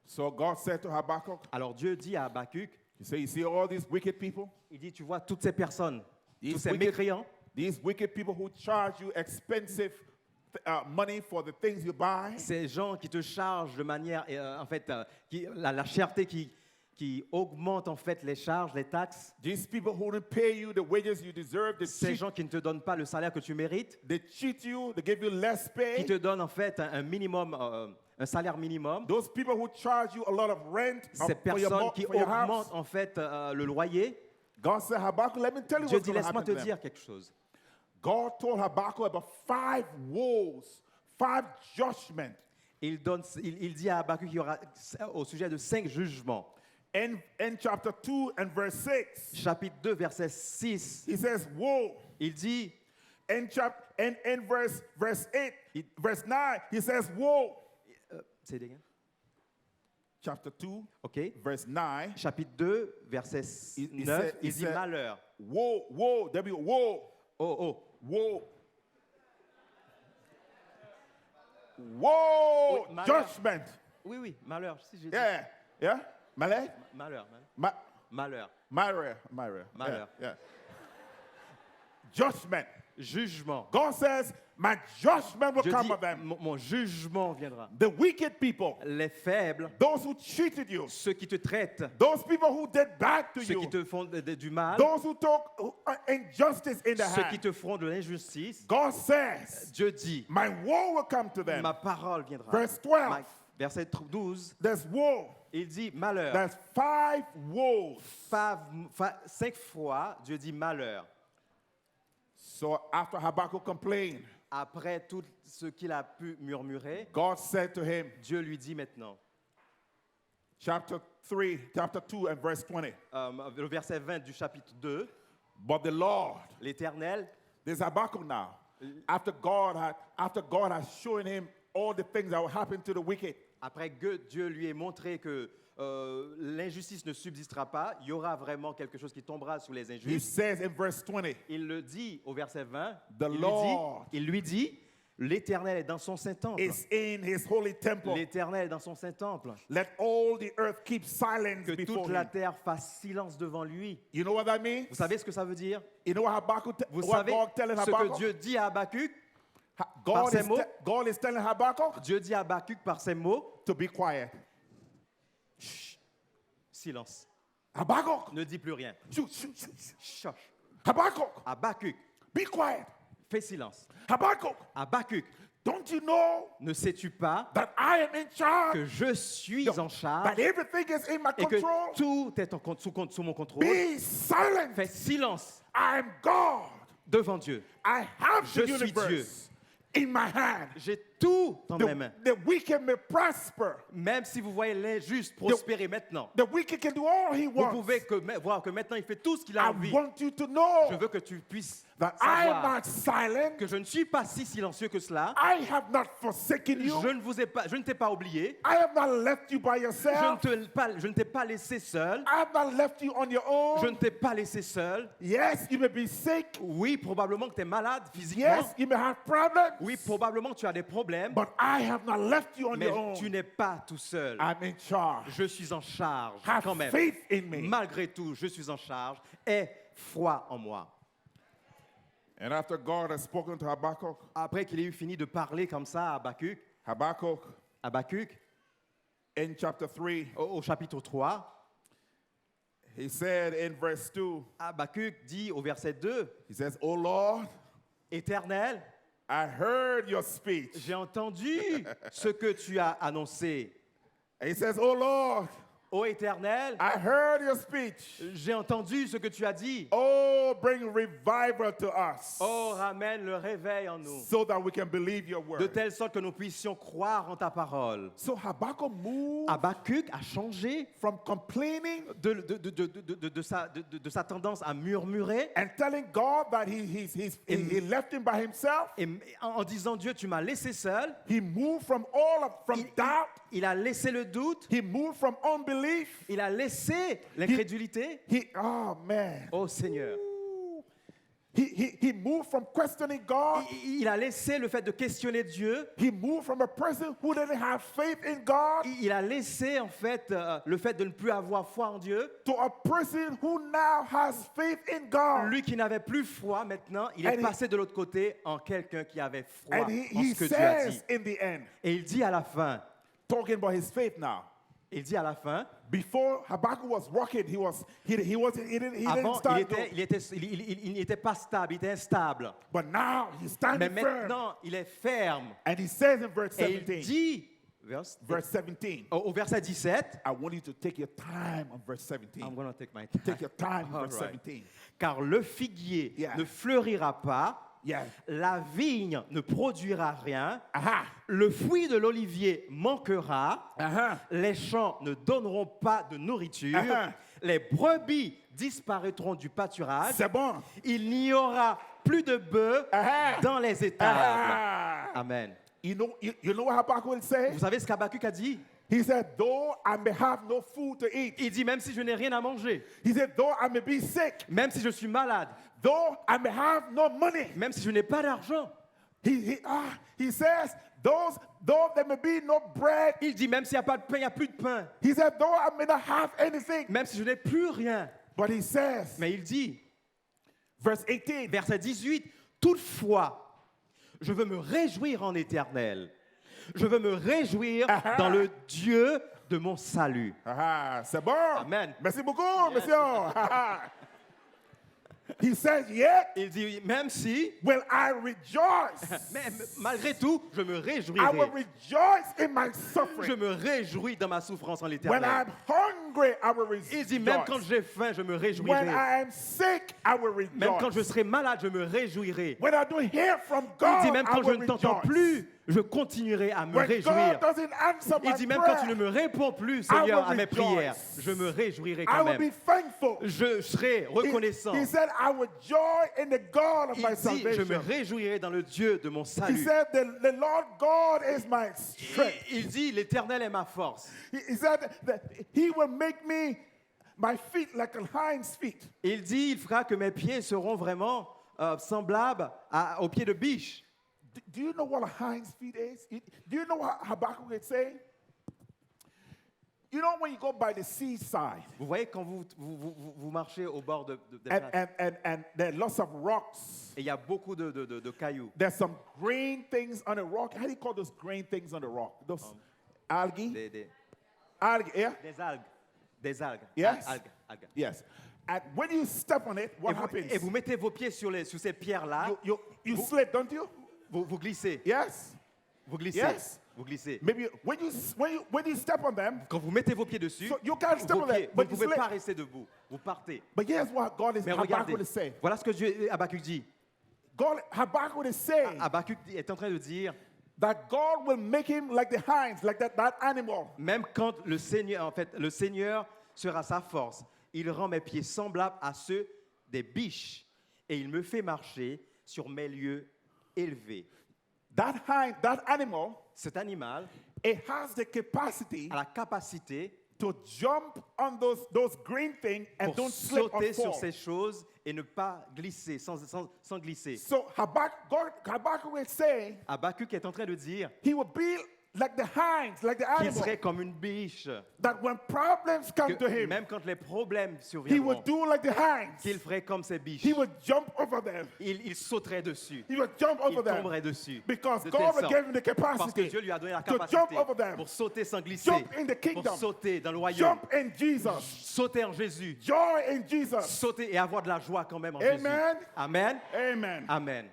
J: So God said to Habakkuk,
K: Alors Dieu dit à Habakkuk,
J: he said, you see all these wicked people?
K: il dit, tu vois toutes ces personnes, tous
J: These
K: ces
J: wicked,
K: mécréants,
J: these wicked people who charge you expensive money for the things you buy,
K: ces gens qui te chargent de manière, la cherté qui augmente en fait les charges, les taxes,
J: these people who don't pay you the wages you deserve,
K: ces gens qui ne te donnent pas le salaire que tu mérites,
J: they cheat you, they give you less
K: qui
J: pay.
K: te donnent en fait un minimum, un salaire minimum,
J: Those people who charge you a lot of rent
K: ces personnes qui
J: for your house.
K: augmentent en fait le loyer.
J: God said, Habakkuk, let me tell you
K: Dieu
J: what's
K: dit,
J: going to
K: laisse-moi
J: happen
K: te
J: to them.
K: dire quelque chose.
J: God told Habakkuk about 5 woes, 5 judgments.
K: Il dit à Habakkuk qu'il y aura au sujet de 5 jugements.
J: In chapter 2 and verse 6,
K: Chapitre 2, verset 6,
J: he says, woe.
K: il dit,
J: In verse 8, verse 9, he says, woe.
K: say it again.
J: Chapter 2,
K: OK.
J: verse 9,
K: Chapitre 2, verset 9, il dit malheur.
J: woe, woe, woe,
K: Oh,
J: woe. Woe,
K: Oui, malheur.
J: judgment.
K: oui, malheur. Si j'ai dit.
J: Yeah. Malheur?
K: Malheur.
J: Malheur.
K: Malheur.
J: Yeah. Judgment.
K: Jugement.
J: God says, my judgment will
K: Je
J: come
K: dis,
J: on them.
K: mon jugement viendra.
J: The wicked people,
K: Les faibles,
J: those who cheated you,
K: ceux qui te traitent,
J: those people who did bad to
K: ceux
J: you,
K: qui te font du mal,
J: those who took injustice in the
K: ceux qui
J: hand.
K: te feront de l'injustice,
J: God says,
K: Dieu dit,
J: my woe will come to them.
K: ma parole viendra.
J: Verse 12,
K: Verset 12,
J: there's woe.
K: Il dit malheur.
J: There's 5 woes.
K: 5 fois, Dieu dit malheur.
J: So after Habakkuk complained,
K: Après tout ce qu'il a pu murmurer,
J: God said to him,
K: Dieu lui dit maintenant,
J: chapter 2 and verse 20.
K: Le verset 20 du chapitre 2,
J: But the Lord,
K: l'Éternel,
J: there's Habakkuk now. After God had shown him all the things that will happen to the wicked,
K: après que Dieu lui ait montré que l'injustice ne subsistera pas, il y aura vraiment quelque chose qui tombera sous les
J: he
K: injustes.
J: says in verse 20,
K: Il le dit au verset 20,
J: The Lord
K: il lui dit, l'Éternel est dans son Saint-Temple.
J: is in his holy temple.
K: L'Éternel est dans son Saint-Temple.
J: Let all the earth keep silence
K: Que
J: before
K: toute la
J: him.
K: terre fasse silence devant lui.
J: You know what that means?
K: Vous savez ce que ça veut dire?
J: You know what
K: Vous
J: what
K: savez
J: God telling
K: ce que
J: Habakkuk?
K: Dieu dit à Habakkuk?
J: God
K: par ses
J: is,
K: mots?
J: God is telling Habakkuk
K: Dieu dit à Habakkuk par ses mots,
J: to be quiet.
K: silence.
J: Habakkuk,
K: Ne dis plus rien. Chut.
J: Habakkuk,
K: Habakkuk,
J: be quiet.
K: fais silence.
J: Habakkuk,
K: Habakkuk,
J: don't you know
K: ne sais-tu pas
J: that I am in charge?
K: que je suis en charge
J: That everything is in my
K: et que
J: control?
K: tout est sous mon contrôle?
J: Be silent.
K: Fais silence
J: I am God.
K: devant Dieu.
J: I have
K: Je
J: the
K: suis
J: universe in my hand.
K: J'ai tout dans mes mains.
J: The wicked may prosper.
K: Même si vous voyez l'injuste prospérer maintenant,
J: The wicked can do all he
K: vous
J: wants.
K: pouvez voir que maintenant il fait tout ce qu'il a
J: I
K: envie.
J: want you to know
K: Je veux que tu puisses
J: that I am
K: savoir
J: not silent.
K: que je ne suis pas si silencieux que cela.
J: I have not forsaken you.
K: Je ne t'ai pas oublié.
J: I have not left you by
K: Je
J: yourself.
K: ne t'ai pas laissé seul.
J: I have not left you on your
K: Je
J: own.
K: ne t'ai pas laissé seul.
J: Yes, you may be sick.
K: Oui, probablement que tu es malade physiquement.
J: Yes, you may have problems.
K: Oui, probablement que tu as des problèmes.
J: But I have not left you on
K: Mais
J: your own.
K: tu n'es pas tout seul.
J: I'm in charge.
K: Je suis en charge
J: Have
K: quand même.
J: faith in me.
K: Malgré tout, je suis en charge. Aie foi en moi.
J: And after God has spoken to Habakkuk,
K: Après qu'il ait eu fini de parler comme ça à
J: Habakkuk
K: Habakkuk,
J: in chapter 3,
K: au chapitre 3,
J: he said in verse 2,
K: Habakkuk dit au verset 2,
J: he says, "O Lord,
K: Éternel,
J: I heard your speech."
K: j'ai entendu ce que tu as annoncé.
J: And he says, "O Lord,
K: Ô Éternel,
J: I heard your speech.
K: j'ai entendu ce que tu as dit.
J: Oh, bring revival to us
K: Oh, ramène le réveil en nous,
J: so that we can believe your
K: de
J: word."
K: telle sorte que nous puissions croire en ta parole.
J: So Habakkuk moved
K: Habakkuk a changé
J: from complaining
K: de sa tendance à murmurer
J: and telling God that he left him by himself.
K: et en disant Dieu, tu m'as laissé seul.
J: He moved from doubt.
K: Il a laissé le doute,
J: He moved from unbelief.
K: il a laissé l'incrédulité.
J: Oh man.
K: Oh Seigneur,
J: He moved from questioning God.
K: il a laissé le fait de questionner Dieu.
J: He moved from a person who didn't have faith in God
K: Il a laissé en fait le fait de ne plus avoir foi en Dieu.
J: to a person who now has faith in God.
K: Lui qui n'avait plus foi, maintenant, il est
J: And
K: passé de l'autre côté en quelqu'un qui avait foi
J: And
K: en
J: he
K: ce que Dieu a dit.
J: says in the end,
K: Et il dit à la fin,
J: talking about his faith now.
K: il dit à la fin,
J: Before Habakkuk was walking, he didn't
K: avant,
J: start
K: il n'était pas stable, il était instable.
J: But now he's
K: Mais
J: standing firm.
K: maintenant, il est ferme.
J: And he says in verse
K: Et il
J: 17,
K: dit,
J: verse 17,
K: au verset 17,
J: I want you to take your time on verse 17.
K: I'm gonna take my time.
J: Take your time on
K: All
J: verse
K: right.
J: 17.
K: Car le figuier
J: Yeah.
K: ne fleurira pas,
J: Yeah.
K: la vigne ne produira rien,
J: Aha.
K: le fruit de l'olivier manquera,
J: Uh-huh.
K: les champs ne donneront pas de nourriture,
J: Uh-huh.
K: les brebis disparaîtront du pâturage,
J: C'est bon.
K: il n'y aura plus de bœufs
J: Uh-huh.
K: dans les étables.
J: Ah.
K: Amen.
J: You know what Habakkuk will say?
K: Vous savez ce qu'Habakkuk a dit?
J: He said, though I may have no food to eat.
K: Il dit, même si je n'ai rien à manger,
J: He said, though I may be sick.
K: même si je suis malade,
J: Though I may have no money.
K: même si je n'ai pas d'argent,
J: He says, though there may be no bread.
K: il dit, même s'il n'y a pas de pain, il n'y a plus de pain.
J: He said, though I may not have anything.
K: Même si je n'ai plus rien.
J: But he says,
K: Mais il dit,
J: verse 18,
K: verset 18, toutefois, je veux me réjouir en Éternel. Je veux me réjouir dans le Dieu de mon salut.
J: c'est bon.
K: Amen.
J: Merci beaucoup, monsieur. He says, yet
K: Il dit, même si,
J: will I rejoice.
K: même, malgré tout, je me
J: I will
K: réjouirai.
J: rejoice in my
K: Je
J: suffering.
K: me réjouis dans ma souffrance en
J: When
K: l'Éternel.
J: I'm hungry, I will
K: Il dit, même quand
J: rejoice.
K: j'ai faim, je me
J: When
K: réjouirai.
J: I am sick, I will
K: Même quand je
J: rejoice.
K: serai malade, je me réjouirai.
J: When I don't hear from
K: Il
J: God,
K: dit, même
J: I
K: quand je
J: will
K: ne t'entends
J: rejoice.
K: plus, je continuerai à me
J: When
K: réjouir.
J: God doesn't answer
K: Il
J: my
K: dit, même quand tu ne
J: prayer,
K: me réponds plus,
J: will
K: Seigneur, à mes
J: rejoice.
K: prières, je me réjouirai
J: I
K: quand
J: will be
K: même.
J: thankful.
K: Je serai reconnaissant.
J: He said, I will joy in the God of
K: Il
J: my
K: dit, je me
J: salvation.
K: réjouirai dans le Dieu de mon
J: He
K: salut.
J: said, the Lord God is my strength.
K: Il dit, l'Éternel est ma force.
J: He said that he will make me my feet like a hind's feet.
K: Il dit, il fera que mes pieds seront vraiment semblables aux pieds de biche.
J: Do you know what a hind's feet is? Do you know what Habakkuk is saying? You know when you go by the seaside
K: Vous voyez quand vous marchez au bord de
J: and there are lots of rocks.
K: et il y a beaucoup de cailloux.
J: There's some green things on the rock. How do you call those green things on the rock? Those algae? Algae, yeah?
K: Des algues. Des algues.
J: Yes.
K: Algues.
J: Yes. And when you step on it, what happens?
K: Et vous mettez vos pieds sur ces pierres-là,
J: You slip, don't you?
K: vous glissez.
J: Yes.
K: Vous glissez.
J: Yes.
K: Vous glissez.
J: Maybe when you step on them,
K: Quand vous mettez vos pieds dessus,
J: so you can't step
K: vos
J: on them,
K: pieds, vous ne
J: but you
K: pouvez
J: slip.
K: pas rester debout. Vous partez.
J: But here's what God is
K: Mais regardez,
J: Habakkuk is saying.
K: voilà ce que Dieu, Habakkuk dit.
J: Habakkuk is saying
K: Habakkuk est en train de dire,
J: that God will make him like the hinds, like that animal.
K: même quand le Seigneur sera sa force, il rend mes pieds semblables à ceux des biches et il me fait marcher sur mes lieux élevés.
J: That animal,
K: cet animal,
J: it has the capacity
K: a la capacité
J: to jump on those green things and
K: pour
J: don't slip or
K: sauter sur
J: fall.
K: ces choses et ne pas glisser, sans glisser.
J: So Habakkuk is saying
K: Habakkuk est en train de dire
J: he will be like the hinds, like the
K: qu'il
J: animal.
K: serait comme une biche.
J: That when problems come to
K: Que
J: him,
K: même quand les problèmes
J: he
K: surviendront,
J: will do like the hinds.
K: qu'il ferait comme ces biches.
J: He will jump over them.
K: Il sauterait dessus.
J: He will jump
K: Il
J: over them.
K: tomberait dessus.
J: Because
K: De
J: God
K: telle
J: will
K: sorte.
J: give him the
K: Parce que
J: capacity
K: Dieu lui a donné la
J: to
K: capacité
J: jump over them.
K: pour sauter sans glisser.
J: Jump in the
K: Pour
J: kingdom.
K: sauter dans le royaume.
J: Jump in Jesus.
K: Sauter en Jésus.
J: Joy in Jesus.
K: Sauter et avoir de la joie quand même en
J: Amen.
K: Jésus. Amen.
J: Amen.
K: Amen.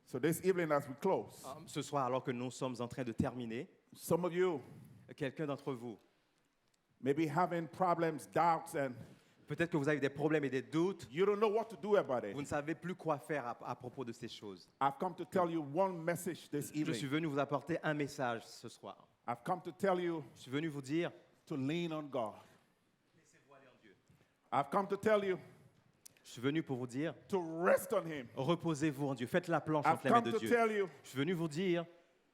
J: So this evening as we close,
K: Ce soir, alors que nous sommes en train de terminer,
J: some of you
K: quelqu'un d'entre vous,
J: may be having problems, doubts, and
K: peut-être que vous avez des problèmes et des doutes,
J: you don't know what to do about it.
K: vous ne savez plus quoi faire à propos de ces choses.
J: I've come to tell you one message this
K: Je suis
J: evening.
K: venu vous apporter un message ce soir.
J: I've come to tell you
K: Je suis venu vous dire,
J: to lean on God. I've come to tell you
K: je suis venu pour vous dire,
J: to rest on Him.
K: reposez-vous en Dieu. Faites la planche
J: I've
K: entre les mains
J: come
K: de
J: to
K: Dieu.
J: tell you
K: Je suis venu vous dire,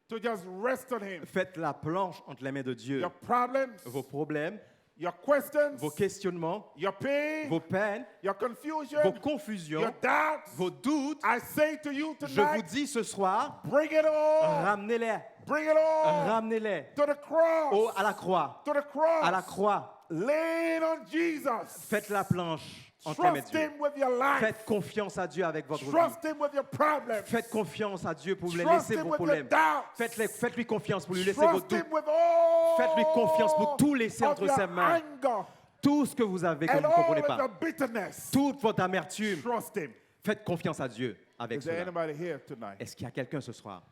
J: to just rest on Him.
K: faites la planche entre les mains de Dieu.
J: Your problems,
K: Vos problèmes,
J: your questions,
K: vos questionnements,
J: your pain,
K: vos peines,
J: your confusion,
K: vos confusions,
J: your doubts.
K: vos doutes,
J: I say to you
K: je vous
J: tonight,
K: dis ce soir,
J: bring it all.
K: ramenez-les,
J: Bring it all
K: ramenez-les
J: to the cross.
K: à la croix,
J: To the cross.
K: à la croix.
J: Lean on Jesus.
K: Faites la planche entre les mains de
J: Trust
K: Dieu.
J: Him with your life.
K: Faites confiance à Dieu avec votre vie.
J: Trust Him with your problems.
K: Faites confiance à Dieu pour lui
J: Trust
K: laisser
J: Him
K: vos
J: with your
K: problèmes.
J: doubts.
K: Faites-lui confiance pour lui laisser vos
J: Trust
K: doutes.
J: Him with all
K: Faites-lui confiance pour tout laisser
J: of
K: entre
J: your
K: ses mains.
J: anger
K: Tout ce que vous avez que
J: and
K: vous ne
J: all
K: comprenez
J: of
K: pas.
J: your bitterness.
K: Toute votre amertume.
J: Trust Him.
K: Faites confiance à Dieu avec
J: Is there
K: cela.
J: anybody here tonight
K: Est-ce qu'il y a quelqu'un ce soir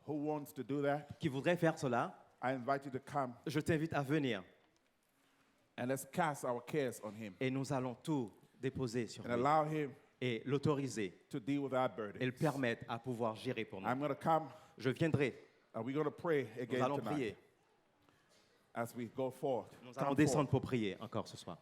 J: who wants to do that?
K: qui voudrait faire cela?
J: I invite you to come
K: Je t'invite à venir
J: and let's cast our cares on Him
K: et nous allons tout déposer sur
J: and
K: lui
J: allow Him
K: et l'autoriser
J: to deal with our
K: et le
J: burdens.
K: permettre à pouvoir gérer pour nous.
J: I'm going to come
K: Je viendrai.
J: and we're going to pray
K: Nous
J: again
K: allons
J: tonight
K: prier.
J: as we go forth.
K: Nous
J: Come
K: allons descendre pour prier encore ce soir.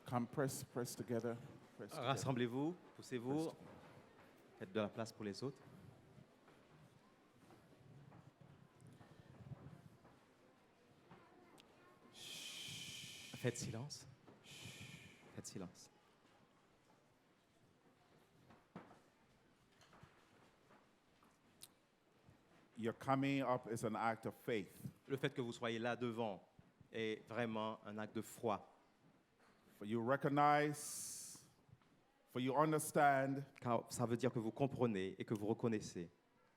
J: Come, press together.
I: press together.
K: Rassemblez-vous, poussez-vous, faites de la place pour les autres. Faites silence. Faites silence.
J: Your coming up is an act of faith.
K: Le fait que vous soyez là devant est vraiment un acte de foi.
J: For you recognize, for you understand
K: Car ça veut dire que vous comprenez et que vous reconnaissez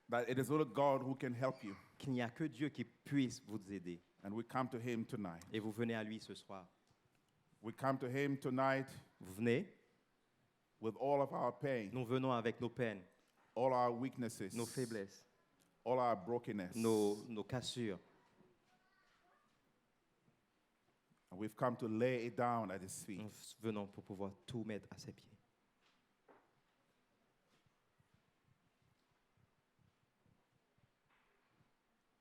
J: that it is only God who can help you.
K: qu'il n'y a que Dieu qui puisse vous aider.
J: And we come to Him tonight.
K: Et vous venez à lui ce soir.
J: We come to Him tonight
K: Vous venez,
J: with all of our pain,
K: nous venons avec nos peines,
J: all our weaknesses,
K: nos faiblesses,
J: all our brokenness.
K: nos cassures.
J: And we've come to lay it down at His feet.
K: Nous venons pour pouvoir tout mettre à ses pieds.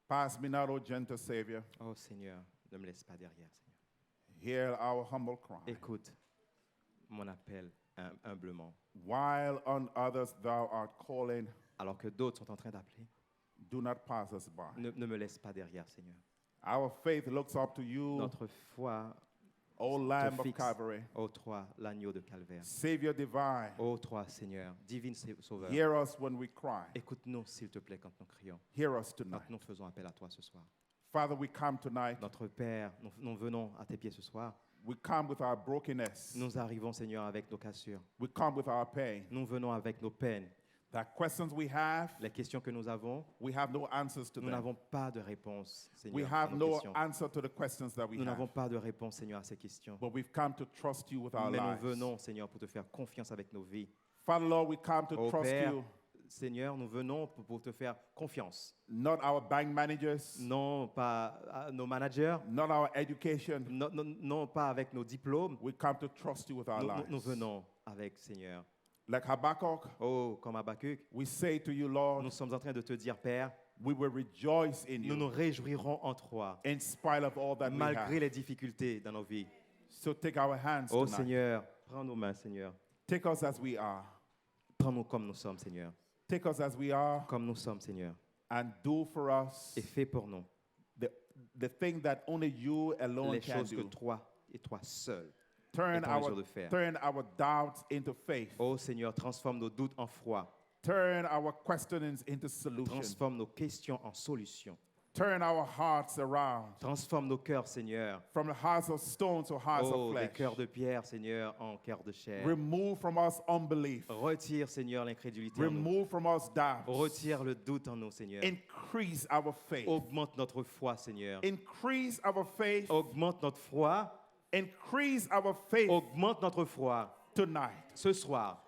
J: Pass me not, O gentle Savior.
K: Oh Seigneur, ne me laisse pas derrière, Seigneur.
J: Hear our humble cry.
K: Écoute mon appel humblement.
J: While on others thou art calling,
K: Alors que d'autres sont en train d'appeler,
J: do not pass us by.
K: ne me laisse pas derrière, Seigneur.
J: Our faith looks up to you,
K: Notre foi
J: O
K: te
J: Lamb of
K: fixe.
J: Calvary,
K: Ô toi, l'agneau de Calvaire.
J: Savior divine.
K: Ô toi, Seigneur, divine Sauveur.
J: Hear us when we cry.
K: Écoute-nous, s'il te plaît, quand nous crions.
J: Hear us
K: Quand
J: tonight.
K: nous faisons appel à toi ce soir.
J: Father, we come tonight.
K: Notre Père, nous venons à tes pieds ce soir.
J: We come with our brokenness.
K: Nous arrivons, Seigneur, avec nos cassures.
J: We come with our pain.
K: Nous venons avec nos peines.
J: The questions we have,
K: Les questions que nous avons,
J: we have no answers to
K: nous
J: them.
K: n'avons pas de réponse,
J: We
K: Seigneur, à
J: have
K: nos
J: no
K: questions.
J: answer to the questions that we
K: Nous n'avons
J: have.
K: pas de réponse, Seigneur, à ces questions.
J: But we've come to trust you with our
K: Mais nous
J: lives.
K: venons, Seigneur, pour te faire confiance avec nos vies.
J: Father, Lord, we come to
K: Ô
J: trust
K: Père,
J: you,
K: Seigneur, nous venons pour te faire confiance.
J: not our bank managers,
K: Non pas à nos managers,
J: not our education.
K: non pas avec nos diplômes.
J: We come to trust you with our lives.
K: Nous venons avec, Seigneur.
J: Like Habakkuk,
K: Oh, comme Habakkuk,
J: we say to you, Lord,
K: nous sommes en train de te dire, Père,
J: we will rejoice in
K: nous nous
J: you
K: réjouirons en toi,
J: in spite of all that we
K: malgré
J: have.
K: les difficultés dans nos vies.
J: So take our hands
K: Oh
J: tonight.
K: Seigneur, prends nos mains, Seigneur.
J: Take us as we are.
K: Prends-nous comme nous sommes, Seigneur.
J: Take us as we are
K: Comme nous sommes, Seigneur.
J: and do for us
K: Et fais pour nous
J: the thing that only you alone
K: les
J: can
K: choses que
J: do.
K: toi et toi seul
J: Turn
K: est en mesure de faire.
J: turn our doubts into faith.
K: Oh Seigneur, transforme nos doutes en foi.
J: Turn our questionings into solutions.
K: Transforme nos questions en solutions.
J: Turn our hearts around
K: Transforme nos cœurs, Seigneur.
J: from the hearts of stone to hearts
K: Oh,
J: of
K: des
J: flesh.
K: cœurs de pierre, Seigneur, en cœur de chair.
J: Remove from us unbelief.
K: Retire, Seigneur, l'incrédulité en nous.
J: Remove from us doubt.
K: Retire le doute en nous, Seigneur.
J: Increase our faith.
K: Augmente notre foi, Seigneur.
J: Increase our faith.
K: Augmente notre foi.
J: Increase our faith
K: Augmente notre foi.
J: tonight.
K: Ce soir,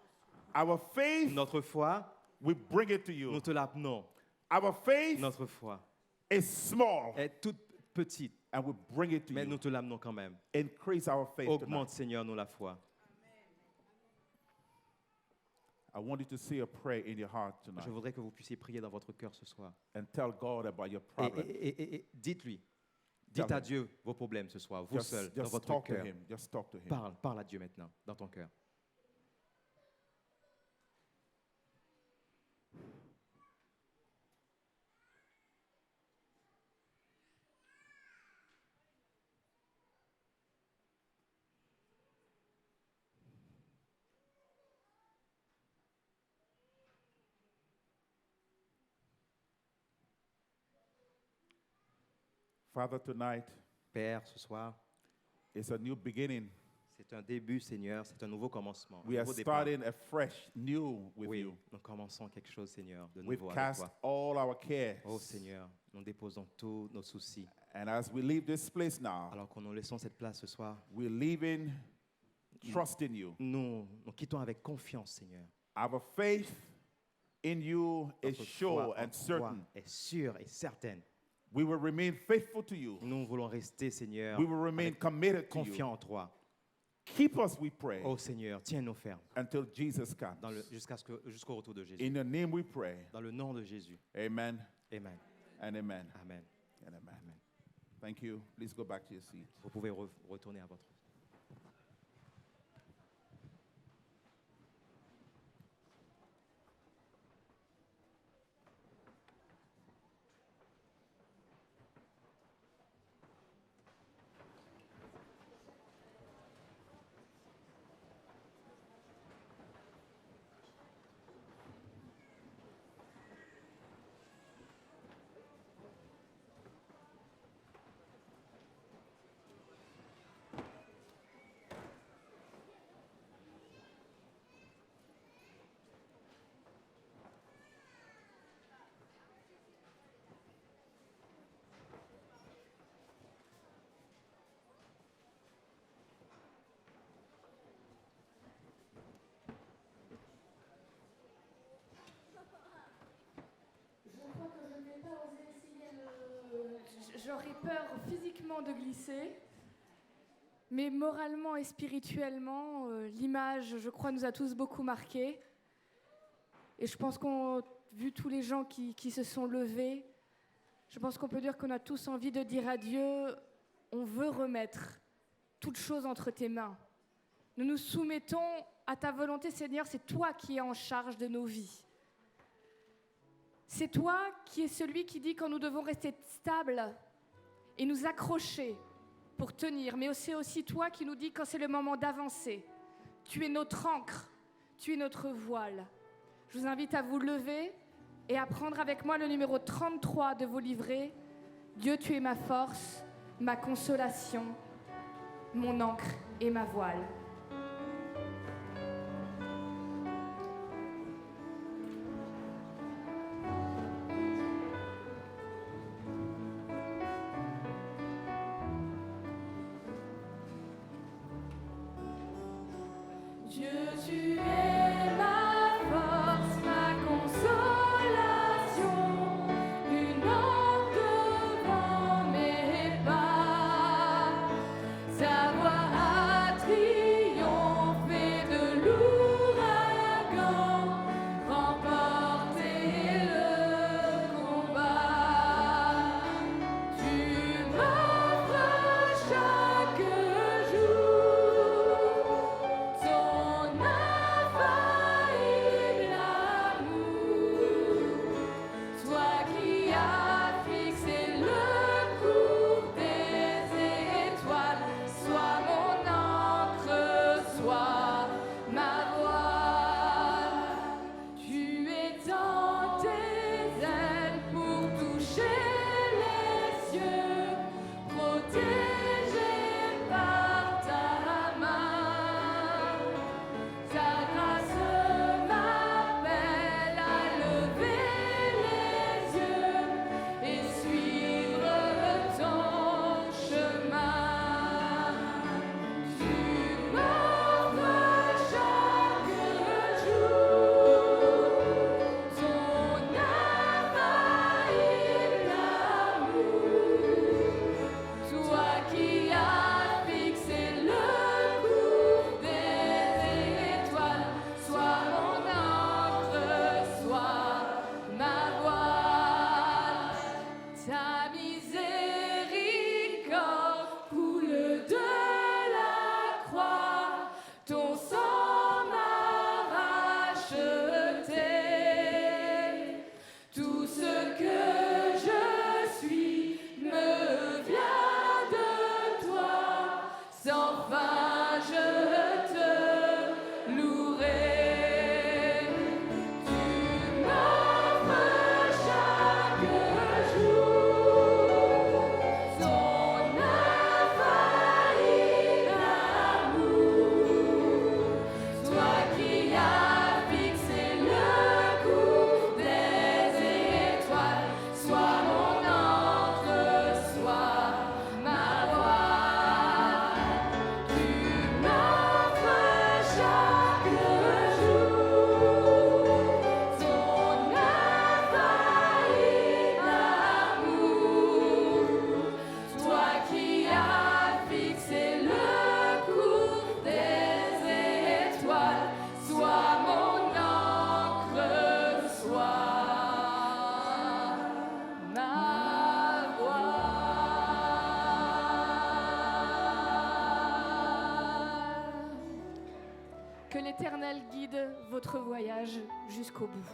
J: Our faith,
K: notre foi,
J: we bring it to you.
K: nous te l'amenons.
J: Our faith
K: Notre foi
J: is small,
K: est toute petite,
J: and we bring it to
K: mais
J: you.
K: nous te l'amenons quand même.
J: Increase our faith
K: Augmente,
J: tonight.
K: Seigneur, nous la foi.
J: I want you to say a prayer in your heart tonight
K: Je voudrais que vous puissiez prier dans votre cœur ce soir.
J: and tell God about your
K: Et,
J: problem.
K: et dites-lui,
J: Tell
K: dites à
J: him.
K: Dieu vos problèmes ce soir, vous seul, dans
J: Just
K: votre
J: talk to
K: cœur.
J: him. Just talk to him.
K: Parle à Dieu maintenant, dans ton cœur.
J: Father, tonight
K: Père, ce soir,
J: is a new beginning.
K: c'est un début, Seigneur, c'est un nouveau commencement. Un
J: We are
K: nouveau départ.
J: starting afresh, new with
K: Oui,
J: you.
K: nous commençons quelque chose, Seigneur, de
J: We've
K: nouveau avec
J: cast
K: toi.
J: all our cares.
K: Oh Seigneur, nous déposons tous nos soucis.
J: And as we leave this place now,
K: Alors que nous laissons cette place ce soir,
J: we're leaving trusting you.
K: nous quittons avec confiance, Seigneur.
J: Our faith in you is
K: Notre
J: sure
K: foi en
J: and
K: toi
J: certain.
K: est sûre et certaine.
J: We will remain faithful to you.
K: Nous voulons rester, Seigneur,
J: We will remain
K: avec
J: committed to you.
K: confiants en toi.
J: Keep us, we pray,
K: Oh Seigneur, tiens-nous fermes
J: until Jesus comes.
K: jusqu'au retour de Jésus.
J: In your name we pray.
K: Dans le nom de Jésus.
J: Amen
K: Amen.
J: and amen
K: Amen.
J: and amen. Thank you. Please go back to your seat.
K: Vous pouvez retourner à votre
G: J'aurais peur physiquement de glisser, mais moralement et spirituellement, l'image, je crois, nous a tous beaucoup marqués. Et je pense qu'on, vu tous les gens qui se sont levés, je pense qu'on peut dire qu'on a tous envie de dire à Dieu, on veut remettre toutes choses entre tes mains. Nous nous soumettons à ta volonté, Seigneur, c'est toi qui es en charge de nos vies. C'est toi qui es celui qui dit quand nous devons rester stables et nous accrocher pour tenir, mais c'est aussi toi qui nous dis quand c'est le moment d'avancer. Tu es notre ancre, tu es notre voile. Je vous invite à vous lever et à prendre avec moi le numéro 33 de vos livrets. Dieu, tu es ma force, ma consolation, mon ancre et ma voile. Dieu, tu es ma force, ma consolation, une ancre devant mes pas. Ta voix a triomphé de l'ouragan, remporté le combat. Tu m'offres chaque jour ton infaillible amour, toi qui as fixé le cours des étoiles, sois mon ancre, sois ma voile. Tu étends tes ailes pour toucher les cieux, protégé par ta main. Ta grâce m'appelle à lever les yeux et suivre ton chemin. Tu m'offres chaque jour ton infaillible amour, toi qui as fixé le cours des étoiles, sois mon ancre, sois ma voile. Ta miséricorde coule de la croix, ton sang m'a racheté. Tout ce que je suis me vient de toi, sans fin je te louerai. Tu m'offres chaque jour ton infaillible amour, toi qui as fixé le cours des étoiles, sois mon ancre, sois ma voile. Tu m'offres chaque jour ton infaillible amour, toi qui as fixé le cours des étoiles, sois mon ancre, sois ma voile. Que l'Éternel guide votre voyage jusqu'au bout.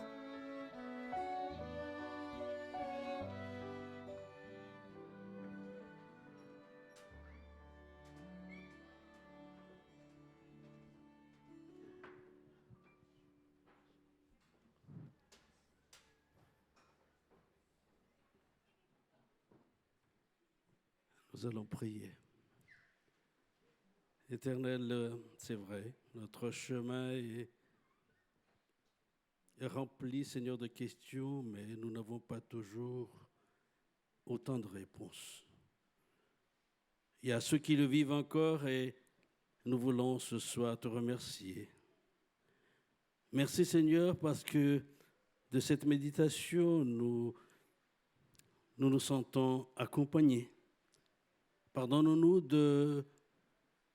L: Nous allons prier. Éternel, c'est vrai, notre chemin est rempli, Seigneur, de questions, mais nous n'avons pas toujours autant de réponses. Il y a ceux qui le vivent encore et nous voulons ce soir te remercier. Merci, Seigneur, parce que de cette méditation, nous nous nous sentons accompagnés. Pardonne-nous de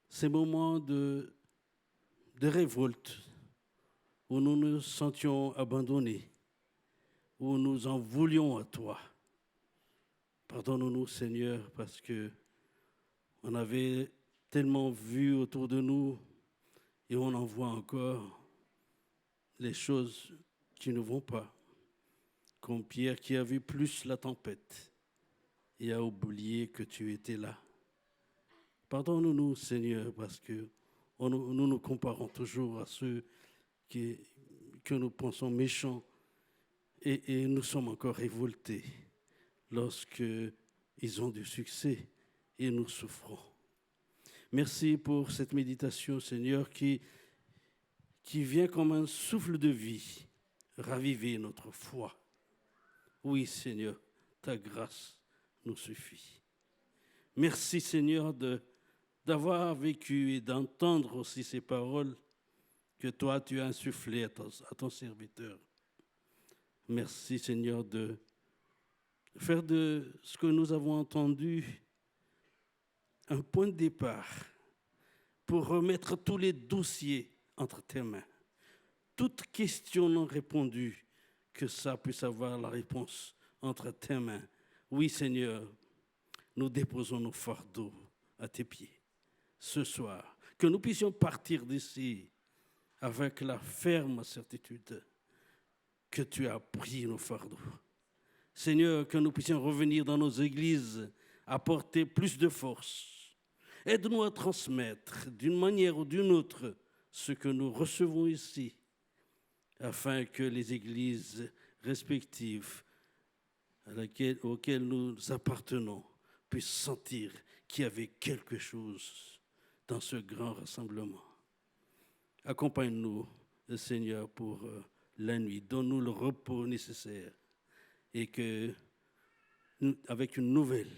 L: ces moments de révolte où nous nous sentions abandonnés, où nous en voulions à toi. Pardonne-nous, Seigneur, parce que on avait tellement vu autour de nous et on en voit encore les choses qui ne vont pas. Comme Pierre qui a vu plus la tempête et a oublié que tu étais là. Pardonne-nous, Seigneur, parce que nous nous comparons toujours à ceux que nous pensons méchants et nous sommes encore révoltés lorsqu'ils ont du succès et nous souffrons. Merci pour cette méditation, Seigneur, qui vient comme un souffle de vie, raviver notre foi. Oui, Seigneur, ta grâce nous suffit. Merci, Seigneur, d'avoir vécu et d'entendre aussi ces paroles que toi, tu as insufflées à ton serviteur. Merci, Seigneur, de faire de ce que nous avons entendu un point de départ pour remettre tous les dossiers entre tes mains. Toute question non répondue, que ça puisse avoir la réponse entre tes mains. Oui, Seigneur, nous déposons nos fardeaux à tes pieds ce soir. Que nous puissions partir d'ici avec la ferme certitude que tu as pris nos fardeaux. Seigneur, que nous puissions revenir dans nos églises, apporter plus de force. Aide-nous à transmettre d'une manière ou d'une autre ce que nous recevons ici, afin que les églises respectives auxquelles nous appartenons puissent sentir qu'il y avait quelque chose dans ce grand rassemblement. Accompagne-nous, Seigneur, pour la nuit. Donne-nous le repos nécessaire et que, avec une nouvelle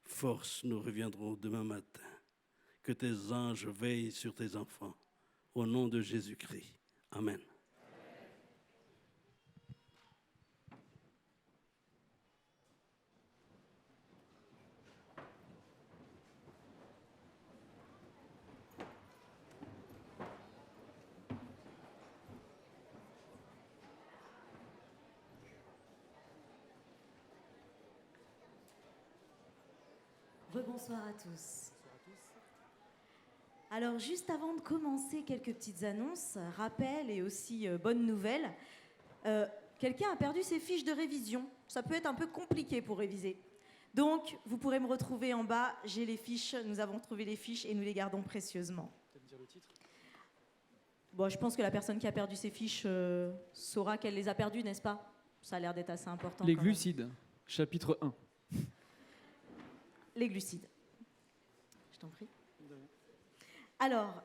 L: force, nous reviendrons demain matin. Que tes anges veillent sur tes enfants. Au nom de Jésus-Christ. Amen.
M: Rebonsoir à tous. Alors, juste avant de commencer, quelques petites annonces, rappels et aussi bonnes nouvelles. Quelqu'un a perdu ses fiches de révision. Ça peut être un peu compliqué pour réviser. Donc, vous pourrez me retrouver en bas. J'ai les fiches, nous avons trouvé les fiches et nous les gardons précieusement. Tu peux me dire le titre ? Bon, je pense que la personne qui a perdu ses fiches saura qu'elle les a perdues, n'est-ce pas ? Ça a l'air d'être assez important.
N: Les glucides, chapitre 1.
M: Les glucides. Je t'en prie. Alors,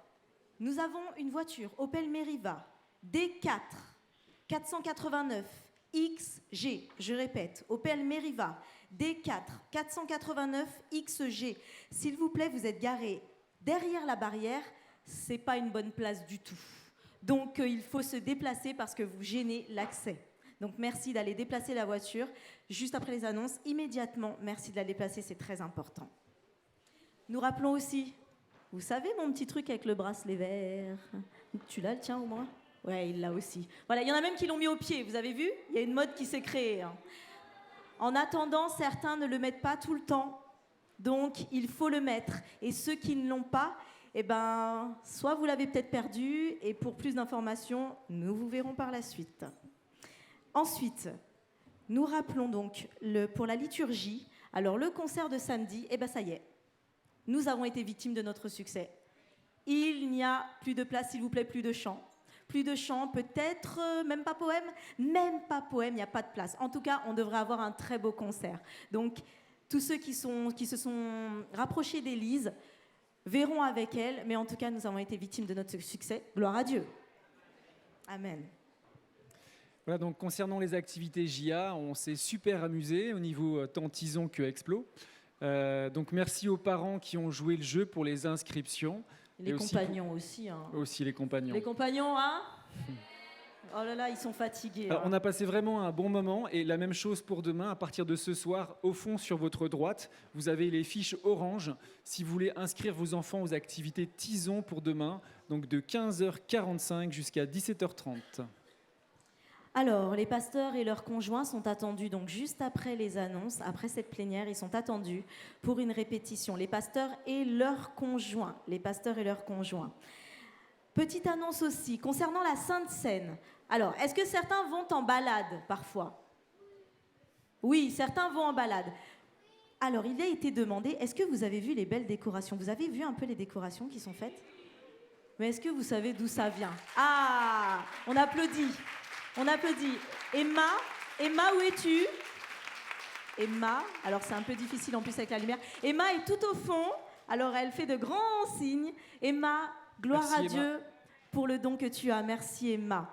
M: nous avons une voiture Opel Meriva D4 489 XG. Je répète, Opel Meriva D4 489 XG. S'il vous plaît, vous êtes garé derrière la barrière. C'est pas une bonne place du tout. Donc, il faut se déplacer parce que vous gênez l'accès. Donc, merci d'aller déplacer la voiture juste après les annonces. Immédiatement, merci de la déplacer, c'est très important. Nous rappelons aussi, vous savez mon petit truc avec le bracelet vert. Tu l'as le tien au moins ? Ouais, il l'a aussi. Voilà, il y en a même qui l'ont mis au pied, vous avez vu ? Il y a une mode qui s'est créée. En attendant, certains ne le mettent pas tout le temps. Donc, il faut le mettre. Et ceux qui ne l'ont pas, eh ben, soit vous l'avez peut-être perdu, et pour plus d'informations, nous vous verrons par la suite. Ensuite, nous rappelons donc pour la liturgie, alors le concert de samedi, eh ben ça y est, nous avons été victimes de notre succès. Il n'y a plus de place, s'il vous plaît, plus de chants. Plus de chants, peut-être même pas poème, il n'y a pas de place. En tout cas, on devrait avoir un très beau concert. Donc, tous ceux qui se sont rapprochés d'Élise verront avec elle, mais en tout cas, nous avons été victimes de notre succès. Gloire à Dieu. Amen.
N: Voilà, donc concernant les activités JA, on s'est super amusé au niveau tant Tison que Explo. Donc merci aux parents qui ont joué le jeu pour les inscriptions.
M: Les compagnons aussi. Hein.
N: Aussi les compagnons.
M: Les compagnons, hein ? Oh là là, ils sont fatigués.
N: Alors, on a passé vraiment un bon moment et la même chose pour demain. À partir de ce soir, au fond sur votre droite, vous avez les fiches orange si vous voulez inscrire vos enfants aux activités Tison pour demain, donc de 15h45 jusqu'à 17h30.
M: Alors, les pasteurs et leurs conjoints sont attendus, donc juste après les annonces, après cette plénière, ils sont attendus pour une répétition. Les pasteurs et leurs conjoints. Les pasteurs et leurs conjoints. Petite annonce aussi, concernant la Sainte Seine. Alors, est-ce que certains vont en balade parfois? Oui, certains vont en balade. Alors, il a été demandé, est-ce que vous avez vu les belles décorations? Vous avez vu un peu les décorations qui sont faites? Mais est-ce que vous savez d'où ça vient? Ah, on applaudit. On applaudit. Emma, où es-tu? Emma, alors c'est un peu difficile en plus avec la lumière. Emma est tout au fond, alors elle fait de grands signes. Emma, gloire
N: Merci,
M: à
N: Emma.
M: Dieu pour le don que tu as. Merci Emma.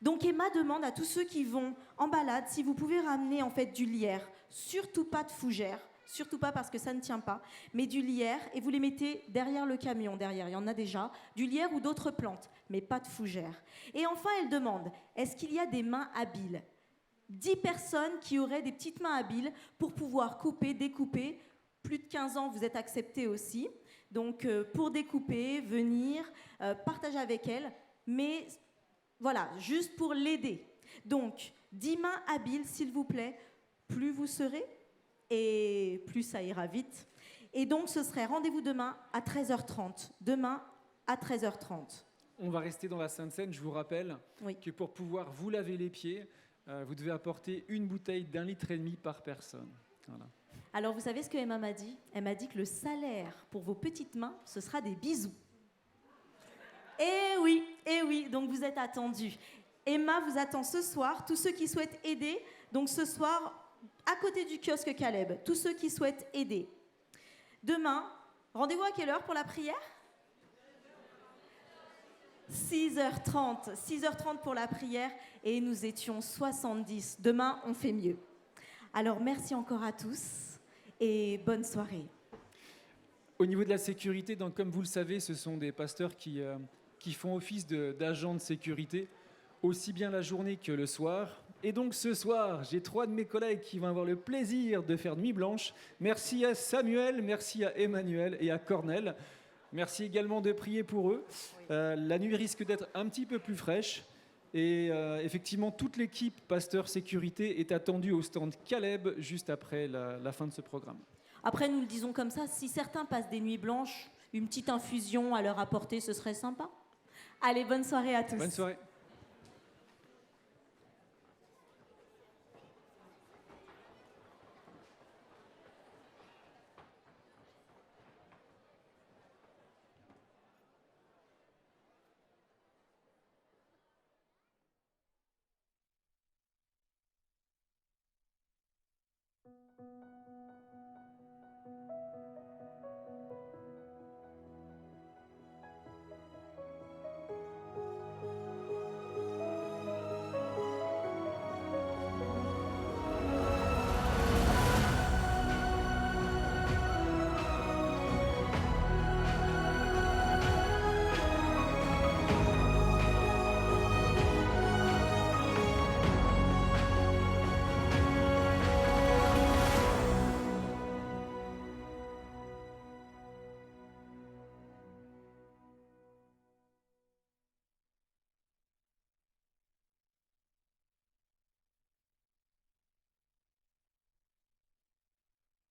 M: Donc Emma demande à tous ceux qui vont en balade si vous pouvez ramener en fait du lierre, surtout pas de fougère, surtout pas parce que ça ne tient pas, mais du lierre et vous les mettez derrière le camion, derrière, il y en a déjà, du lierre ou d'autres plantes, mais pas de fougère. Et enfin elle demande, est-ce qu'il y a des mains habiles? 10 personnes qui auraient des petites mains habiles pour pouvoir couper, découper. Plus de 15 ans, vous êtes acceptés aussi. Donc pour découper, venir, partager avec elle, mais voilà, juste pour l'aider. Donc 10 mains habiles, s'il vous plaît, plus vous serez et plus ça ira vite. Et donc ce serait rendez-vous demain à 13h30. Demain à 13h30.
N: On va rester dans la Sainte Seine, je vous rappelle que pour pouvoir vous laver les pieds, vous devez apporter une bouteille d'1,5 litre par personne. Voilà.
M: Alors vous savez ce que Emma m'a dit? Elle m'a dit que le salaire pour vos petites mains, ce sera des bisous. Eh oui, donc vous êtes attendus. Emma vous attend ce soir, tous ceux qui souhaitent aider, donc ce soir, à côté du kiosque Caleb, tous ceux qui souhaitent aider. Demain, rendez-vous à quelle heure pour la prière? 6h30 pour la prière et nous étions 70. Demain, on fait mieux. Alors, merci encore à tous et bonne soirée.
N: Au niveau de la sécurité, donc, comme vous le savez, ce sont des pasteurs qui font office d'agents de sécurité, aussi bien la journée que le soir. Et donc ce soir, j'ai 3 de mes collègues qui vont avoir le plaisir de faire nuit blanche. Merci à Samuel, merci à Emmanuel et à Cornel. Merci également de prier pour eux. La nuit risque d'être un petit peu plus fraîche. Et effectivement, toute l'équipe Pasteur Sécurité est attendue au stand Caleb juste après la fin de ce programme.
M: Après, nous le disons comme ça, si certains passent des nuits blanches, une petite infusion à leur apporter, ce serait sympa. Allez, bonne soirée à tous.
N: Bonne soirée.